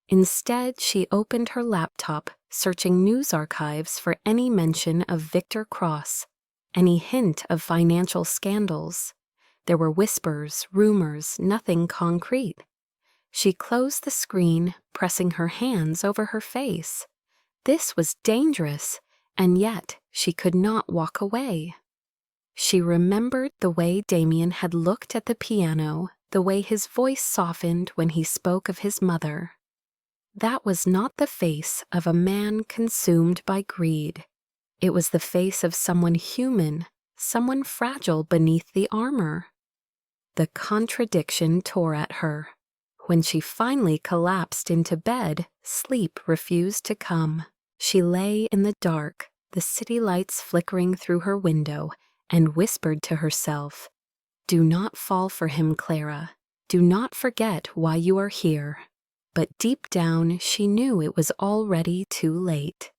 Instead, she opened her laptop, searching news archives for any mention of Victor Cross, any hint of financial scandals. There were whispers, rumors, nothing concrete. She closed the screen, pressing her hands over her face. This was dangerous, and yet she could not walk away. She remembered the way Damien had looked at the piano, the way his voice softened when he spoke of his mother. That was not the face of a man consumed by greed. It was the face of someone human, someone fragile beneath the armor. The contradiction tore at her. When she finally collapsed into bed, sleep refused to come. She lay in the dark, the city lights flickering through her window, and whispered to herself, "Do not fall for him, Clara. Do not forget why you are here." But deep down, she knew it was already too late.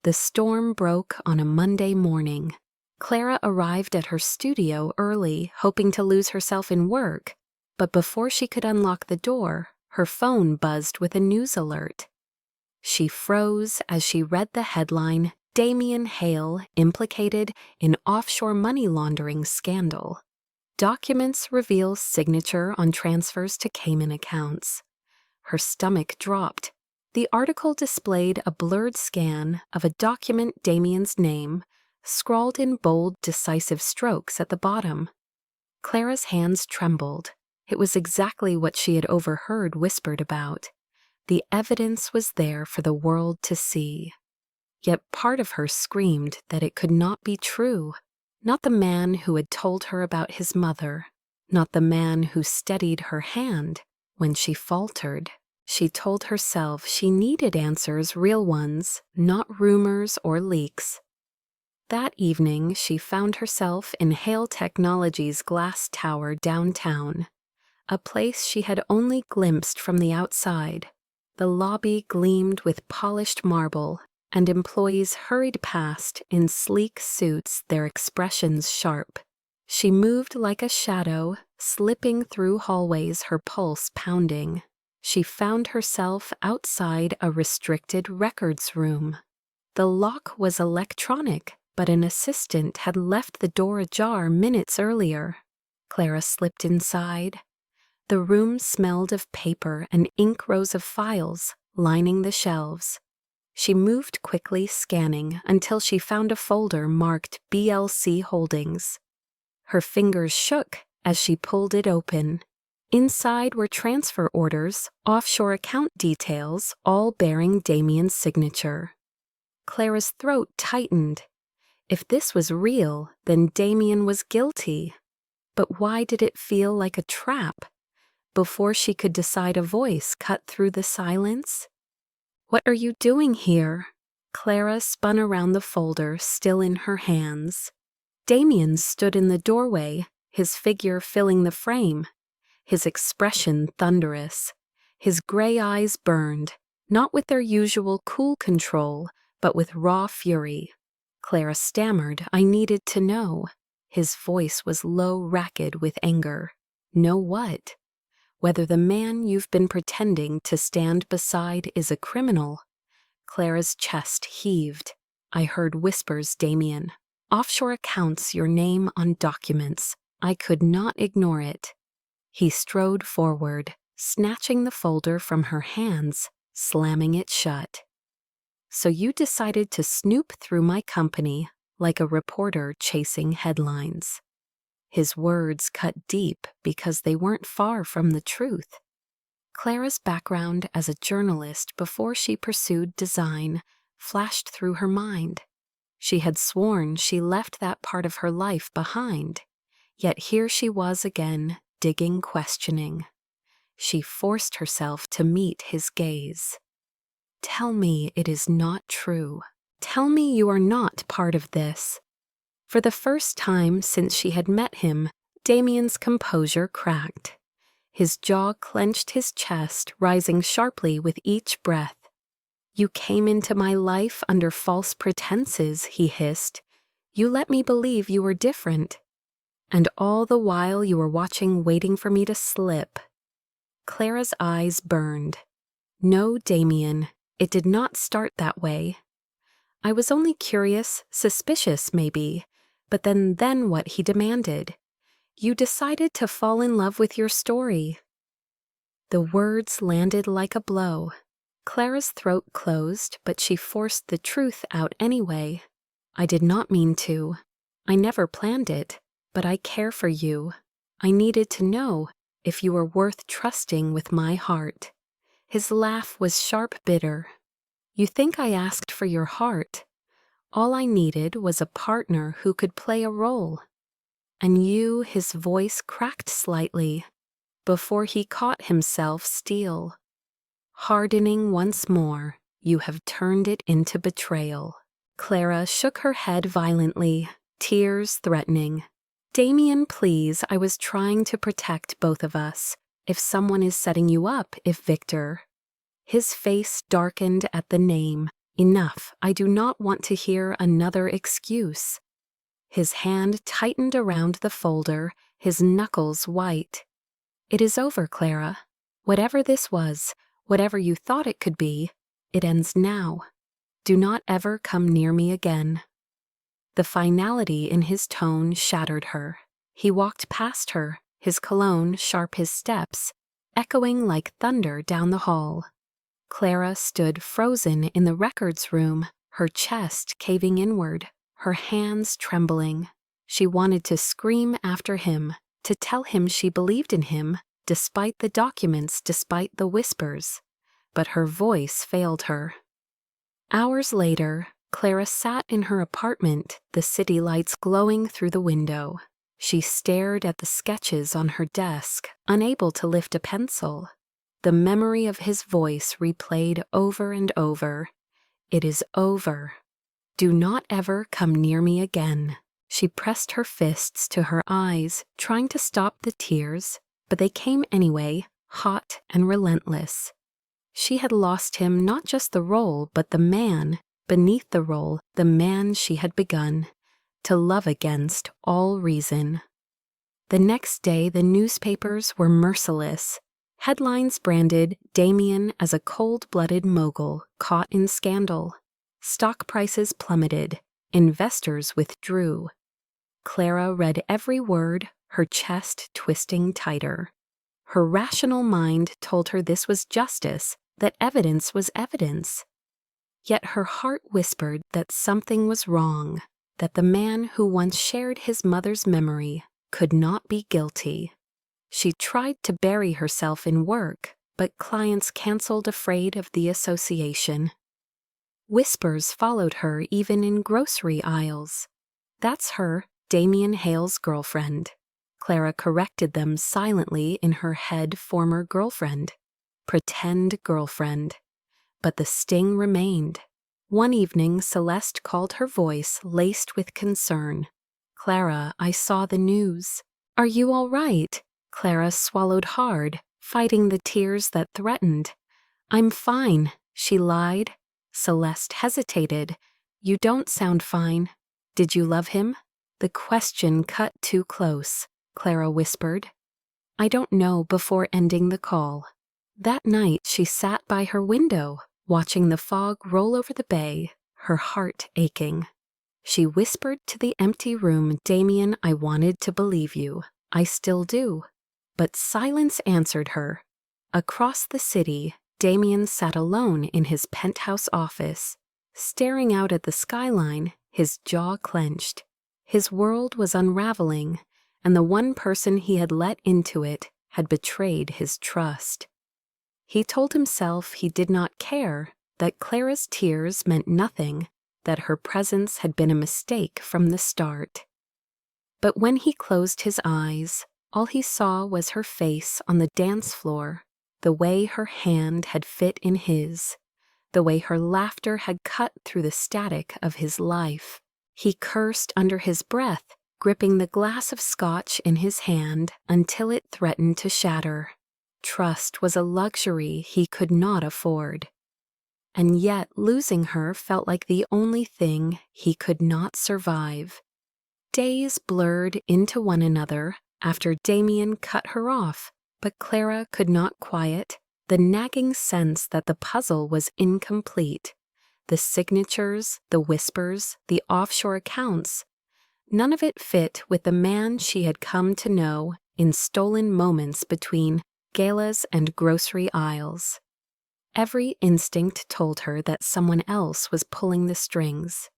The storm broke on a Monday morning. Clara arrived at her studio early, hoping to lose herself in work, but before she could unlock the door, her phone buzzed with a news alert. She froze as she read the headline, "Damien Hale implicated in offshore money laundering scandal. Documents reveal signature on transfers to Cayman accounts." Her stomach dropped. The article displayed a blurred scan of a document Damien's name, scrawled in bold, decisive strokes at the bottom. Clara's hands trembled. It was exactly what she had overheard whispered about. The evidence was there for the world to see. Yet part of her screamed that it could not be true. Not the man who had told her about his mother. Not the man who steadied her hand when she faltered. She told herself she needed answers, real ones, not rumors or leaks. That evening, she found herself in Hale Technologies' glass tower downtown, a place she had only glimpsed from the outside. The lobby gleamed with polished marble, and employees hurried past in sleek suits, their expressions sharp. She moved like a shadow, slipping through hallways, her pulse pounding. She found herself outside a restricted records room. The lock was electronic, but an assistant had left the door ajar minutes earlier. Clara slipped inside. The room smelled of paper and ink, rows of files lining the shelves. She moved quickly, scanning, until she found a folder marked BLC Holdings. Her fingers shook as she pulled it open. Inside were transfer orders, offshore account details, all bearing Damien's signature. Clara's throat tightened. If this was real, then Damien was guilty. But why did it feel like a trap? Before she could decide, a voice cut through the silence. "What are you doing here?" Clara spun around the folder, still in her hands. Damien stood in the doorway, his figure filling the frame, his expression thunderous. His gray eyes burned, not with their usual cool control, but with raw fury. Clara stammered. I needed to know. His voice was low, ragged with anger. Know what? Whether the man you've been pretending to stand beside is a criminal. Clara's chest heaved. I heard whispers, Damien. Offshore accounts, your name on documents. I could not ignore it. He strode forward, snatching the folder from her hands, slamming it shut. So you decided to snoop through my company like a reporter chasing headlines. His words cut deep because they weren't far from the truth. Clara's background as a journalist before she pursued design flashed through her mind. She had sworn she left that part of her life behind, yet here she was again, digging, questioning. She forced herself to meet his gaze. Tell me it is not true. Tell me you are not part of this. For the first time since she had met him, Damien's composure cracked. His jaw clenched, his chest rising sharply with each breath. You came into my life under false pretenses, he hissed. You let me believe you were different. And all the while you were watching, waiting for me to slip. Clara's eyes burned. No, Damien, it did not start that way. I was only curious, suspicious maybe, but then what he demanded. You decided to fall in love with your story. The words landed like a blow. Clara's throat closed, but she forced the truth out anyway. I did not mean to. I never planned it, but I care for you. I needed to know if you were worth trusting with my heart. His laugh was sharp, bitter. You think I asked for your heart? All I needed was a partner who could play a role. And you, his voice cracked slightly, before he caught himself still. Hardening once more, you have turned it into betrayal. Clara shook her head violently, tears threatening. Damien, please, I was trying to protect both of us. If someone is setting you up, if Victor. His face darkened at the name. Enough, I do not want to hear another excuse. His hand tightened around the folder, his knuckles white. It is over, Clara. Whatever this was, whatever you thought it could be, it ends now. Do not ever come near me again. The finality in his tone shattered her. He walked past her, his cologne sharp his steps, echoing like thunder down the hall. Clara stood frozen in the records room, her chest caving inward, her hands trembling. She wanted to scream after him, to tell him she believed in him, despite the documents, despite the whispers. But her voice failed her. Hours later, Clara sat in her apartment, the city lights glowing through the window. She stared at the sketches on her desk, unable to lift a pencil. The memory of his voice replayed over and over. It is over. Do not ever come near me again. She pressed her fists to her eyes, trying to stop the tears, but they came anyway, hot and relentless. She had lost him, not just the role, but the man, beneath the role, the man she had begun to love against all reason. The next day, the newspapers were merciless. Headlines branded Damien as a cold-blooded mogul caught in scandal. Stock prices plummeted. Investors withdrew. Clara read every word, her chest twisting tighter. Her rational mind told her this was justice, that evidence was evidence. Yet her heart whispered that something was wrong, that the man who once shared his mother's memory could not be guilty. She tried to bury herself in work, but clients canceled, afraid of the association. Whispers followed her even in grocery aisles. That's her, Damien Hale's girlfriend. Clara corrected them silently in her head, former girlfriend. Pretend girlfriend. But the sting remained. One evening, Celeste called, her voice laced with concern. Clara, I saw the news. Are you all right? Clara swallowed hard, fighting the tears that threatened. I'm fine, she lied. Celeste hesitated. You don't sound fine. Did you love him? The question cut too close, Clara whispered. I don't know before ending the call. That night she sat by her window, watching the fog roll over the bay, her heart aching. She whispered to the empty room, Damien, I wanted to believe you. I still do. But silence answered her. Across the city, Damien sat alone in his penthouse office, staring out at the skyline, his jaw clenched. His world was unraveling, and the one person he had let into it had betrayed his trust. He told himself he did not care, that Clara's tears meant nothing, that her presence had been a mistake from the start. But when he closed his eyes, all he saw was her face on the dance floor, the way her hand had fit in his, the way her laughter had cut through the static of his life. He cursed under his breath, gripping the glass of scotch in his hand until it threatened to shatter. Trust was a luxury he could not afford. And yet losing her felt like the only thing he could not survive. Days blurred into one another after Damien cut her off, but Clara could not quiet the nagging sense that the puzzle was incomplete. The signatures, the whispers, the offshore accounts, none of it fit with the man she had come to know in stolen moments between galas and grocery aisles. Every instinct told her that someone else was pulling the strings.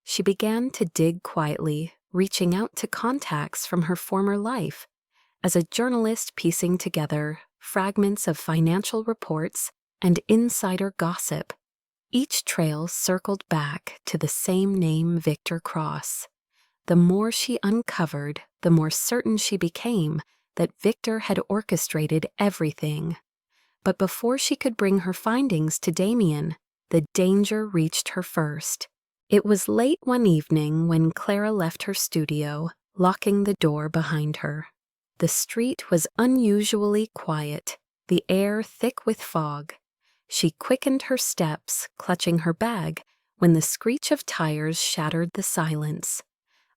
She began to dig quietly, reaching out to contacts from her former life, as a journalist piecing together fragments of financial reports and insider gossip. Each trail circled back to the same name, Victor Cross. The more she uncovered, the more certain she became that Victor had orchestrated everything. But before she could bring her findings to Damien, the danger reached her first. It was late one evening when Clara left her studio, locking the door behind her. The street was unusually quiet, the air thick with fog. She quickened her steps, clutching her bag, when the screech of tires shattered the silence.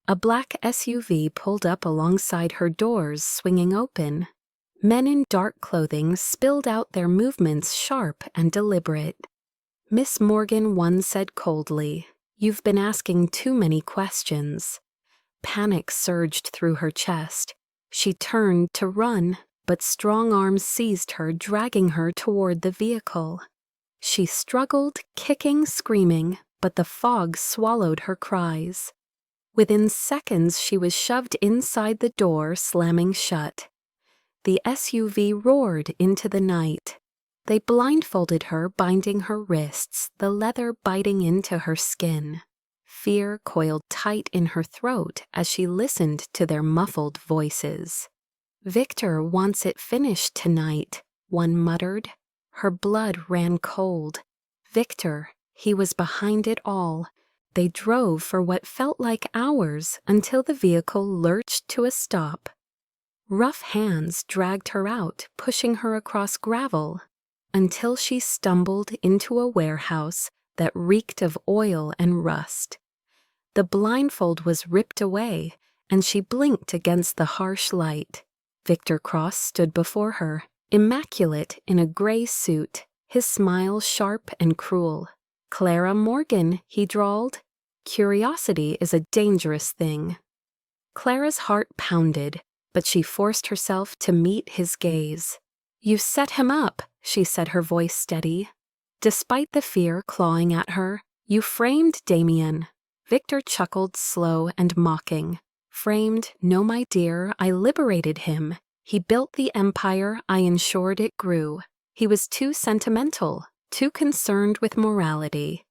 A black SUV pulled up alongside her, doors swinging open. Men in dark clothing spilled out, their movements sharp and deliberate. Miss Morgan, one said coldly, "You've been asking too many questions." Panic surged through her chest. She turned to run, but strong arms seized her, dragging her toward the vehicle. She struggled, kicking, screaming, but the fog swallowed her cries. Within seconds, she was shoved inside the door, slamming shut. The SUV roared into the night. They blindfolded her, binding her wrists, the leather biting into her skin. Fear coiled tight in her throat as she listened to their muffled voices. "Victor wants it finished tonight," one muttered. Her blood ran cold. Victor, he was behind it all. They drove for what felt like hours until the vehicle lurched to a stop. Rough hands dragged her out, pushing her across gravel, until she stumbled into a warehouse that reeked of oil and rust. The blindfold was ripped away, and she blinked against the harsh light. Victor Cross stood before her, immaculate in a gray suit, his smile sharp and cruel. "Clara Morgan," he drawled. "Curiosity is a dangerous thing." Clara's heart pounded, but she forced herself to meet his gaze. "You set him up," she said, her voice steady. Despite the fear clawing at her, "You framed Damien." Victor chuckled, slow and mocking. "Framed? No, my dear, I liberated him. He built the empire, I ensured it grew. He was too sentimental, too concerned with morality.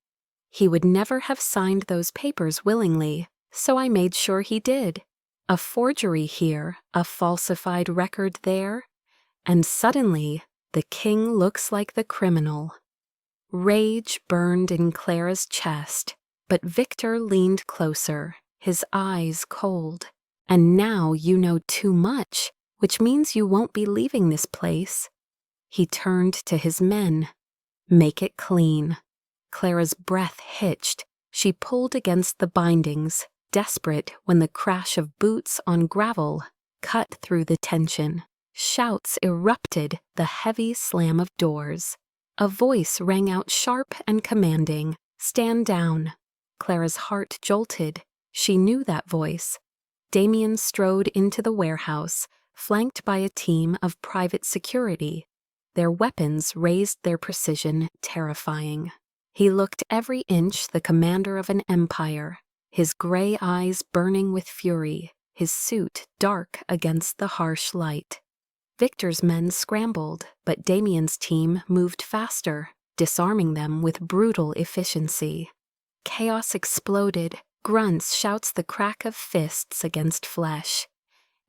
He would never have signed those papers willingly, so I made sure he did. A forgery here, a falsified record there, and suddenly the king looks like the criminal." Rage burned in Clara's chest, but Victor leaned closer, his eyes cold. "And now you know too much, which means you won't be leaving this place." He turned to his men. "Make it clean." Clara's breath hitched. She pulled against the bindings, desperate when the crash of boots on gravel cut through the tension. Shouts erupted, the heavy slam of doors. A voice rang out sharp and commanding, "Stand down." Clara's heart jolted. She knew that voice. Damien strode into the warehouse, flanked by a team of private security. Their weapons raised their precision, terrifying. He looked every inch the commander of an empire, his gray eyes burning with fury, his suit dark against the harsh light. Victor's men scrambled, but Damien's team moved faster, disarming them with brutal efficiency. Chaos exploded, grunts, shouts, the crack of fists against flesh.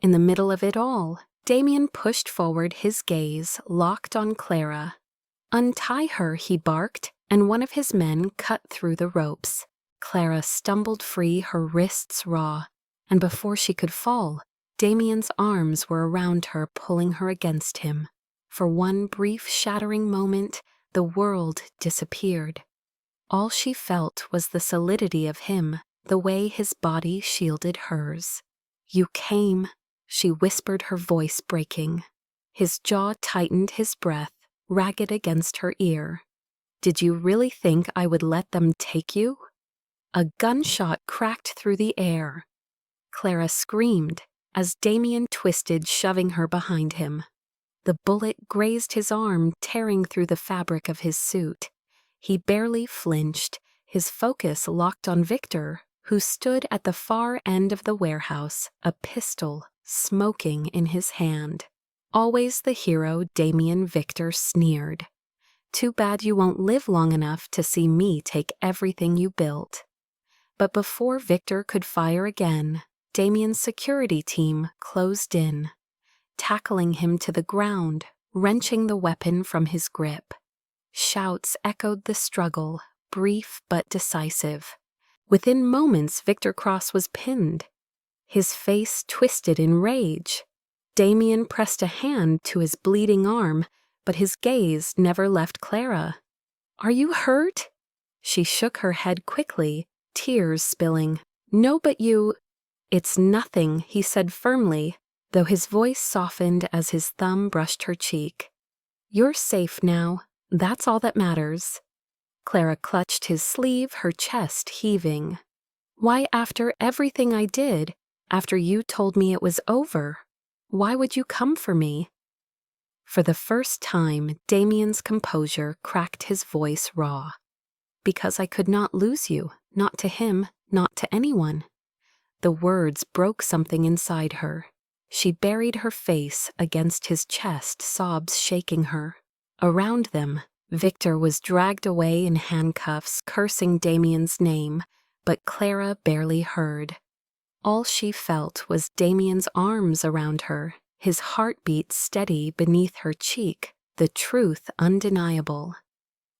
In the middle of it all, Damien pushed forward, his gaze locked on Clara. "Untie her," he barked, and one of his men cut through the ropes. Clara stumbled free, her wrists raw, and before she could fall, Damien's arms were around her, pulling her against him. For one brief, shattering moment, the world disappeared. All she felt was the solidity of him, the way his body shielded hers. "You came," she whispered, her voice breaking. His jaw tightened, his breath ragged against her ear. "Did you really think I would let them take you?" A gunshot cracked through the air. Clara screamed as Damien twisted, shoving her behind him. The bullet grazed his arm, tearing through the fabric of his suit. He barely flinched, his focus locked on Victor, who stood at the far end of the warehouse, a pistol smoking in his hand. Always the hero, Damien, Victor sneered. "Too bad you won't live long enough to see me take everything you built." But before Victor could fire again, Damien's security team closed in, tackling him to the ground, wrenching the weapon from his grip. Shouts echoed the struggle, brief but decisive. Within moments, Victor Cross was pinned, his face twisted in rage. Damien pressed a hand to his bleeding arm, but his gaze never left Clara. "Are you hurt?" She shook her head quickly, tears spilling. "No, but you—" "It's nothing," he said firmly, though his voice softened as his thumb brushed her cheek. "You're safe now. That's all that matters." Clara clutched his sleeve, her chest heaving. "Why, after everything I did, after you told me it was over, why would you come for me?" For the first time, Damien's composure cracked, his voice raw. "Because I could not lose you, not to him, not to anyone." The words broke something inside her. She buried her face against his chest, sobs shaking her. Around them, Victor was dragged away in handcuffs, cursing Damien's name, but Clara barely heard. All she felt was Damien's arms around her, his heartbeat steady beneath her cheek, the truth undeniable.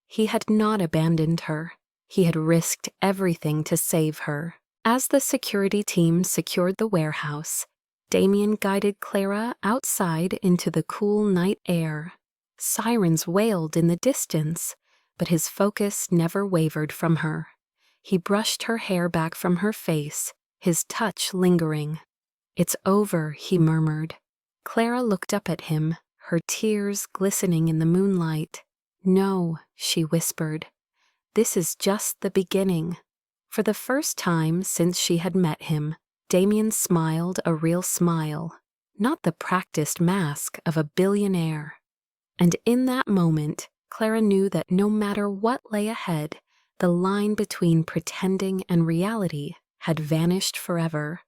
He had not abandoned her. He had risked everything to save her. As the security team secured the warehouse, Damien guided Clara outside into the cool night air. Sirens wailed in the distance, but his focus never wavered from her. He brushed her hair back from her face, his touch lingering. "It's over," he murmured. Clara looked up at him, her tears glistening in the moonlight. "No," she whispered. "This is just the beginning." For the first time since she had met him, Damien smiled a real smile, not the practiced mask of a billionaire. And in that moment, Clara knew that no matter what lay ahead, the line between pretending and reality had vanished forever.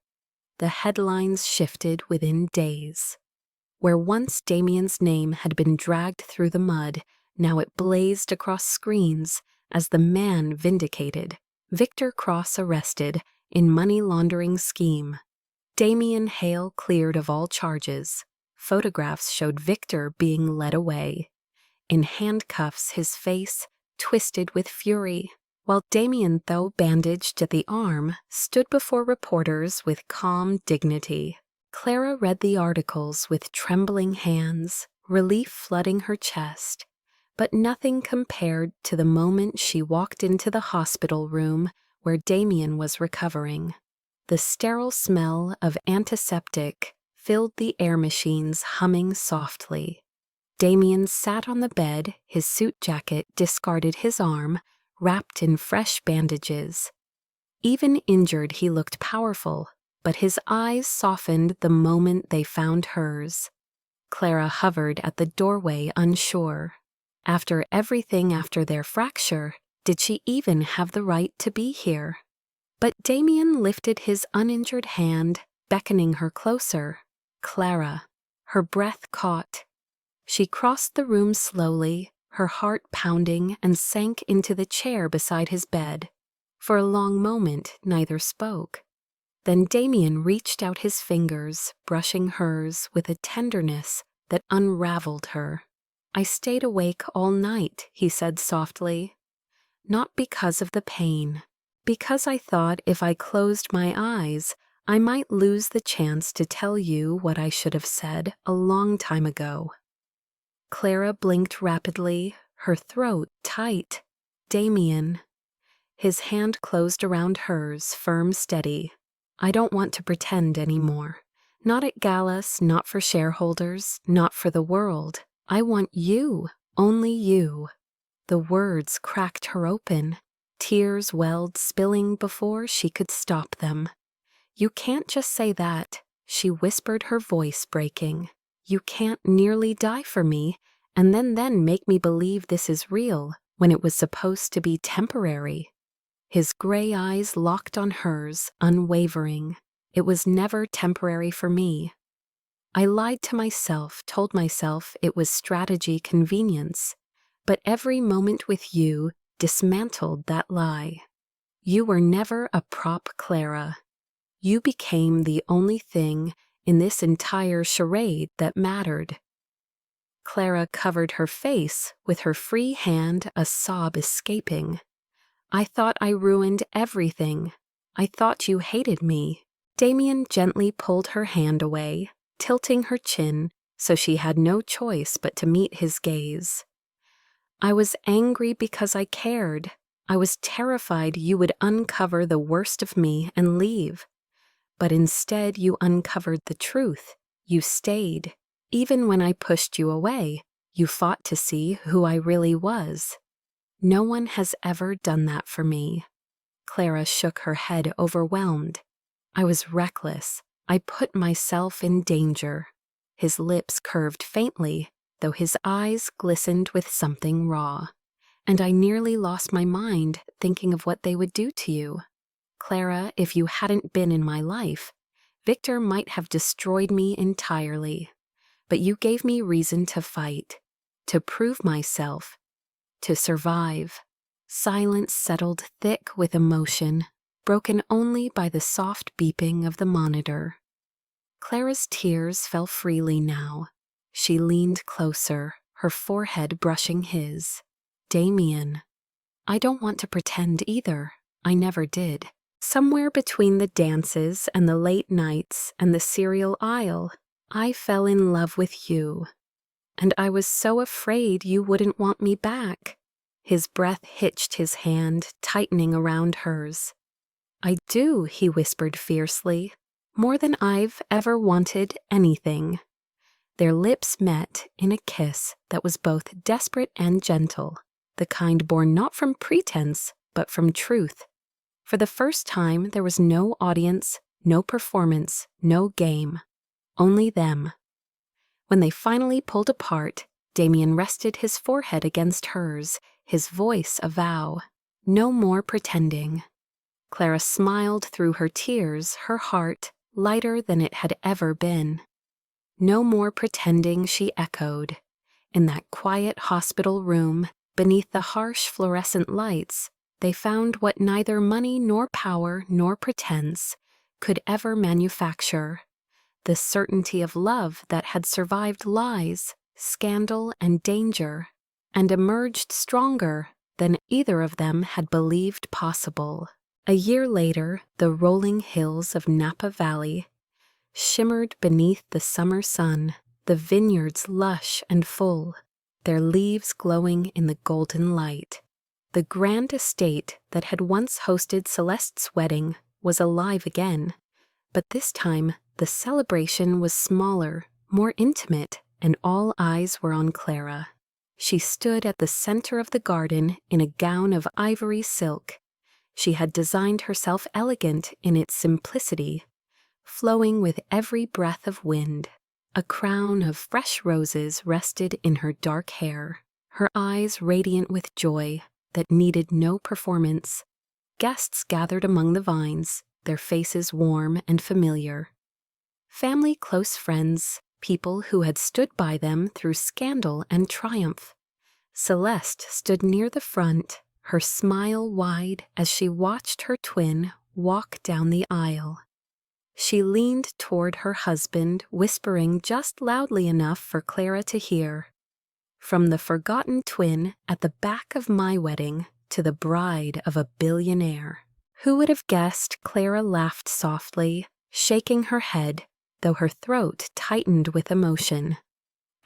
The headlines shifted within days. Where once Damien's name had been dragged through the mud, now it blazed across screens as the man vindicated, Victor Cross arrested in money laundering scheme. Damien Hale cleared of all charges. Photographs showed Victor being led away. In handcuffs, his face twisted with fury, while Damien, though bandaged at the arm, stood before reporters with calm dignity. Clara read the articles with trembling hands, relief flooding her chest. But nothing compared to the moment she walked into the hospital room where Damien was recovering. The sterile smell of antiseptic filled the air machines humming softly. Damien sat on the bed, his suit jacket discarded his arm, wrapped in fresh bandages. Even injured, he looked powerful, but his eyes softened the moment they found hers. Clara hovered at the doorway, unsure. After everything, after their fracture, did she even have the right to be here? But Damien lifted his uninjured hand, beckoning her closer. Clara. Her breath caught. She crossed the room slowly, her heart pounding, and sank into the chair beside his bed. For a long moment, neither spoke. Then Damien reached out his fingers, brushing hers with a tenderness that unraveled her. "I stayed awake all night," he said softly. "Not because of the pain. Because I thought if I closed my eyes, I might lose the chance to tell you what I should have said a long time ago." Clara blinked rapidly, her throat tight. "Damien." His hand closed around hers, firm, steady. "I don't want to pretend anymore. Not at galas, not for shareholders, not for the world. I want you, only you." The words cracked her open. Tears welled, spilling before she could stop them. "You can't just say that," she whispered, her voice breaking. "You can't nearly die for me, and then make me believe this is real, when it was supposed to be temporary." His gray eyes locked on hers, unwavering. "It was never temporary for me. I lied to myself, told myself it was strategy, convenience. But every moment with you dismantled that lie. You were never a prop, Clara. You became the only thing in this entire charade that mattered." Clara covered her face with her free hand, a sob escaping. "I thought I ruined everything. I thought you hated me." Damien gently pulled her hand away, tilting her chin so she had no choice but to meet his gaze. "I was angry because I cared. I was terrified you would uncover the worst of me and leave. But instead you uncovered the truth. You stayed. Even when I pushed you away, you fought to see who I really was. No one has ever done that for me." Clara shook her head, overwhelmed. "I was reckless. I put myself in danger." His lips curved faintly, though his eyes glistened with something raw. "And I nearly lost my mind thinking of what they would do to you. Clara, if you hadn't been in my life, Victor might have destroyed me entirely. But you gave me reason to fight, to prove myself, to survive." Silence settled thick with emotion, broken only by the soft beeping of the monitor. Clara's tears fell freely now. She leaned closer, her forehead brushing his. "Damien, I don't want to pretend either. I never did. Somewhere between the dances and the late nights and the cereal aisle, I fell in love with you. And I was so afraid you wouldn't want me back." His breath hitched his hand, tightening around hers. "I do," he whispered fiercely, "more than I've ever wanted anything." Their lips met in a kiss that was both desperate and gentle, the kind born not from pretense, but from truth. For the first time, there was no audience, no performance, no game. Only them. When they finally pulled apart, Damien rested his forehead against hers, his voice a vow. No more pretending. Clara smiled through her tears, her heart lighter than it had ever been. "No more pretending," she echoed. In that quiet hospital room, beneath the harsh fluorescent lights, they found what neither money nor power nor pretense could ever manufacture: the certainty of love that had survived lies, scandal, and danger, and emerged stronger than either of them had believed possible. A year later, the rolling hills of Napa Valley shimmered beneath the summer sun, the vineyards lush and full, their leaves glowing in the golden light. The grand estate that had once hosted Celeste's wedding was alive again, but this time the celebration was smaller, more intimate, and all eyes were on Clara. She stood at the center of the garden in a gown of ivory silk. She had designed herself elegant in its simplicity, flowing with every breath of wind. A crown of fresh roses rested in her dark hair, her eyes radiant with joy that needed no performance. Guests gathered among the vines, their faces warm and familiar. Family, close friends, people who had stood by them through scandal and triumph. Celeste stood near the front, her smile wide as she watched her twin walk down the aisle. She leaned toward her husband, whispering just loudly enough for Clara to hear. From the forgotten twin at the back of my wedding to the bride of a billionaire. Who would have guessed? Clara laughed softly, shaking her head, though her throat tightened with emotion.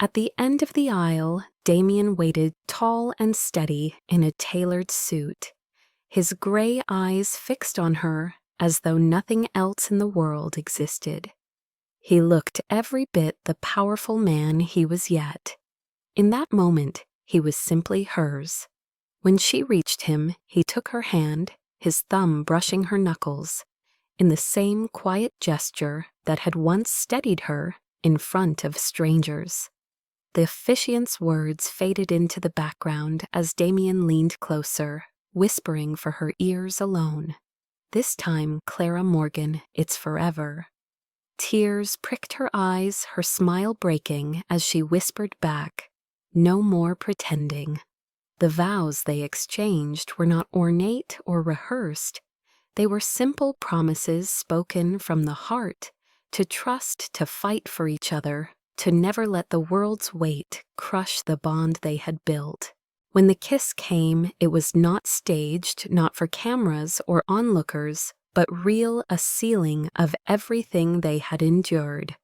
At the end of the aisle, Damien waited tall and steady in a tailored suit, his gray eyes fixed on her as though nothing else in the world existed. He looked every bit the powerful man he was yet. In that moment, he was simply hers. When she reached him, he took her hand, his thumb brushing her knuckles, in the same quiet gesture that had once steadied her in front of strangers. The officiant's words faded into the background as Damien leaned closer, whispering for her ears alone. This time, Clara Morgan, it's forever. Tears pricked her eyes, her smile breaking as she whispered back, "No more pretending." The vows they exchanged were not ornate or rehearsed. They were simple promises spoken from the heart, to trust, to fight for each other, to never let the world's weight crush the bond they had built. When the kiss came, it was not staged, not for cameras or onlookers, but real, a sealing of everything they had endured.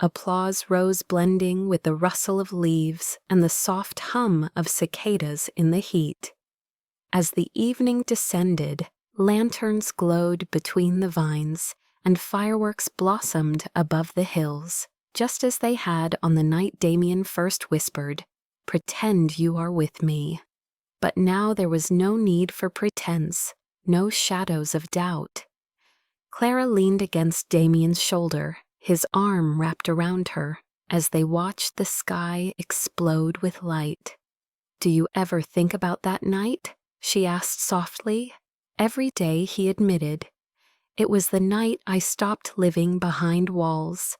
Applause rose blending with the rustle of leaves and the soft hum of cicadas in the heat. As the evening descended, lanterns glowed between the vines, and fireworks blossomed above the hills, just as they had on the night Damien first whispered, "Pretend you are with me." But now there was no need for pretense, no shadows of doubt. Clara leaned against Damien's shoulder, his arm wrapped around her, as they watched the sky explode with light. "Do you ever think about that night?" she asked softly. Every day, he admitted. "It was the night I stopped living behind walls."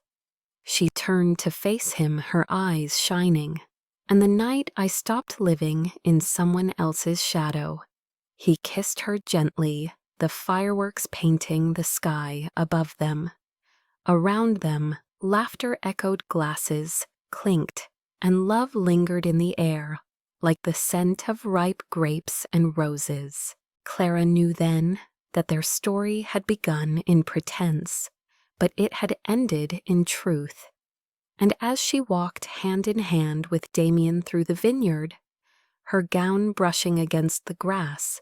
She turned to face him, her eyes shining. "And the night I stopped living in someone else's shadow." He kissed her gently, the fireworks painting the sky above them. Around them, laughter echoed glasses, clinked, and love lingered in the air, like the scent of ripe grapes and roses. Clara knew then that their story had begun in pretense, but it had ended in truth. And as she walked hand in hand with Damien through the vineyard, her gown brushing against the grass,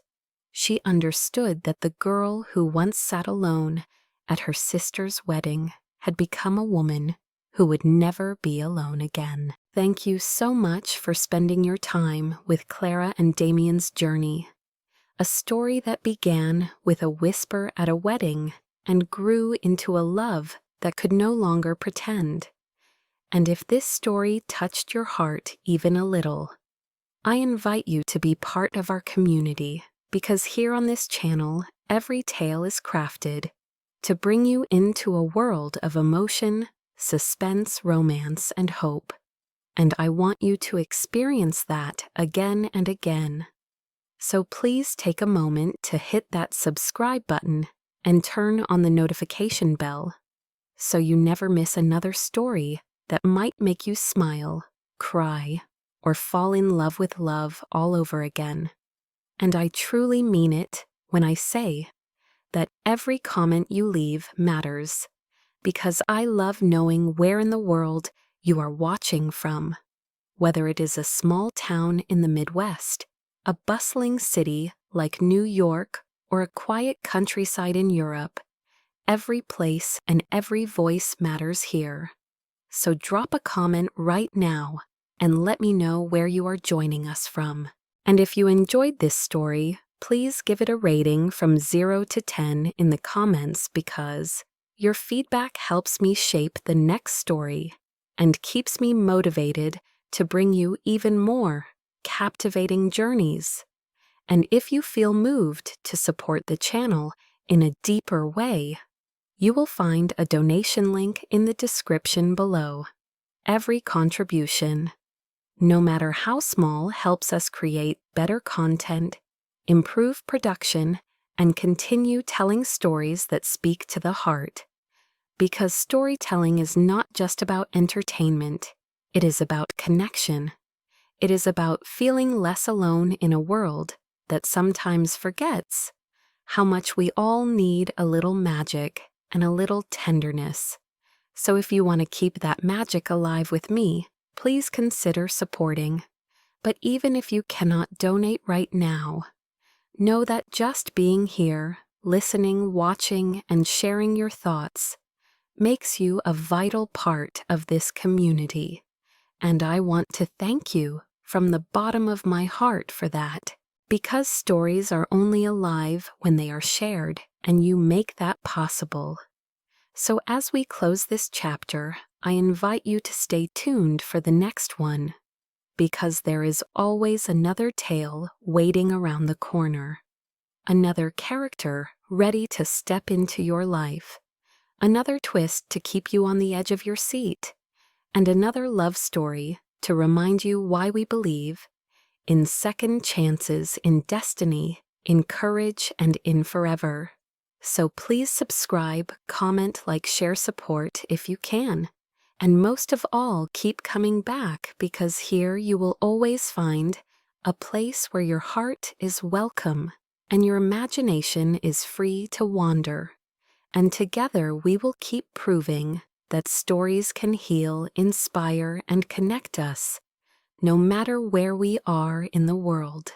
she understood that the girl who once sat alone at her sister's wedding had become a woman who would never be alone again. Thank you so much for spending your time with Clara and Damien's journey, a story that began with a whisper at a wedding and grew into a love that could no longer pretend. And if this story touched your heart even a little, I invite you to be part of our community, because here on this channel, every tale is crafted to bring you into a world of emotion, suspense, romance, and hope. And I want you to experience that again and again. So please take a moment to hit that subscribe button and turn on the notification bell so you never miss another story that might make you smile, cry, or fall in love with love all over again. And I truly mean it when I say that every comment you leave matters, because I love knowing where in the world you are watching from, whether it is a small town in the Midwest, a bustling city like New York or a quiet countryside in Europe, every place and every voice matters here. So drop a comment right now and let me know where you are joining us from. And if you enjoyed this story, please give it a rating from 0 to 10 in the comments because your feedback helps me shape the next story and keeps me motivated to bring you even more captivating journeys. And if you feel moved to support the channel in a deeper way, you will find a donation link in the description below. Every contribution, no matter how small, helps us create better content, improve production, and continue telling stories that speak to the heart. Because storytelling is not just about entertainment, it is about connection. It is about feeling less alone in a world that sometimes forgets how much we all need a little magic and a little tenderness. So if you want to keep that magic alive with me, please consider supporting. But even if you cannot donate right now, know that just being here, listening, watching, and sharing your thoughts makes you a vital part of this community. And I want to thank you from the bottom of my heart for that, because stories are only alive when they are shared, and you make that possible. So as we close this chapter, I invite you to stay tuned for the next one, because there is always another tale waiting around the corner, another character ready to step into your life, another twist to keep you on the edge of your seat, and another love story to remind you why we believe in second chances, in destiny, in courage, and in forever. So please subscribe, comment, like, share, support if you can. And most of all, keep coming back, because here you will always find a place where your heart is welcome and your imagination is free to wander. And together we will keep proving that stories can heal, inspire, and connect us, no matter where we are in the world.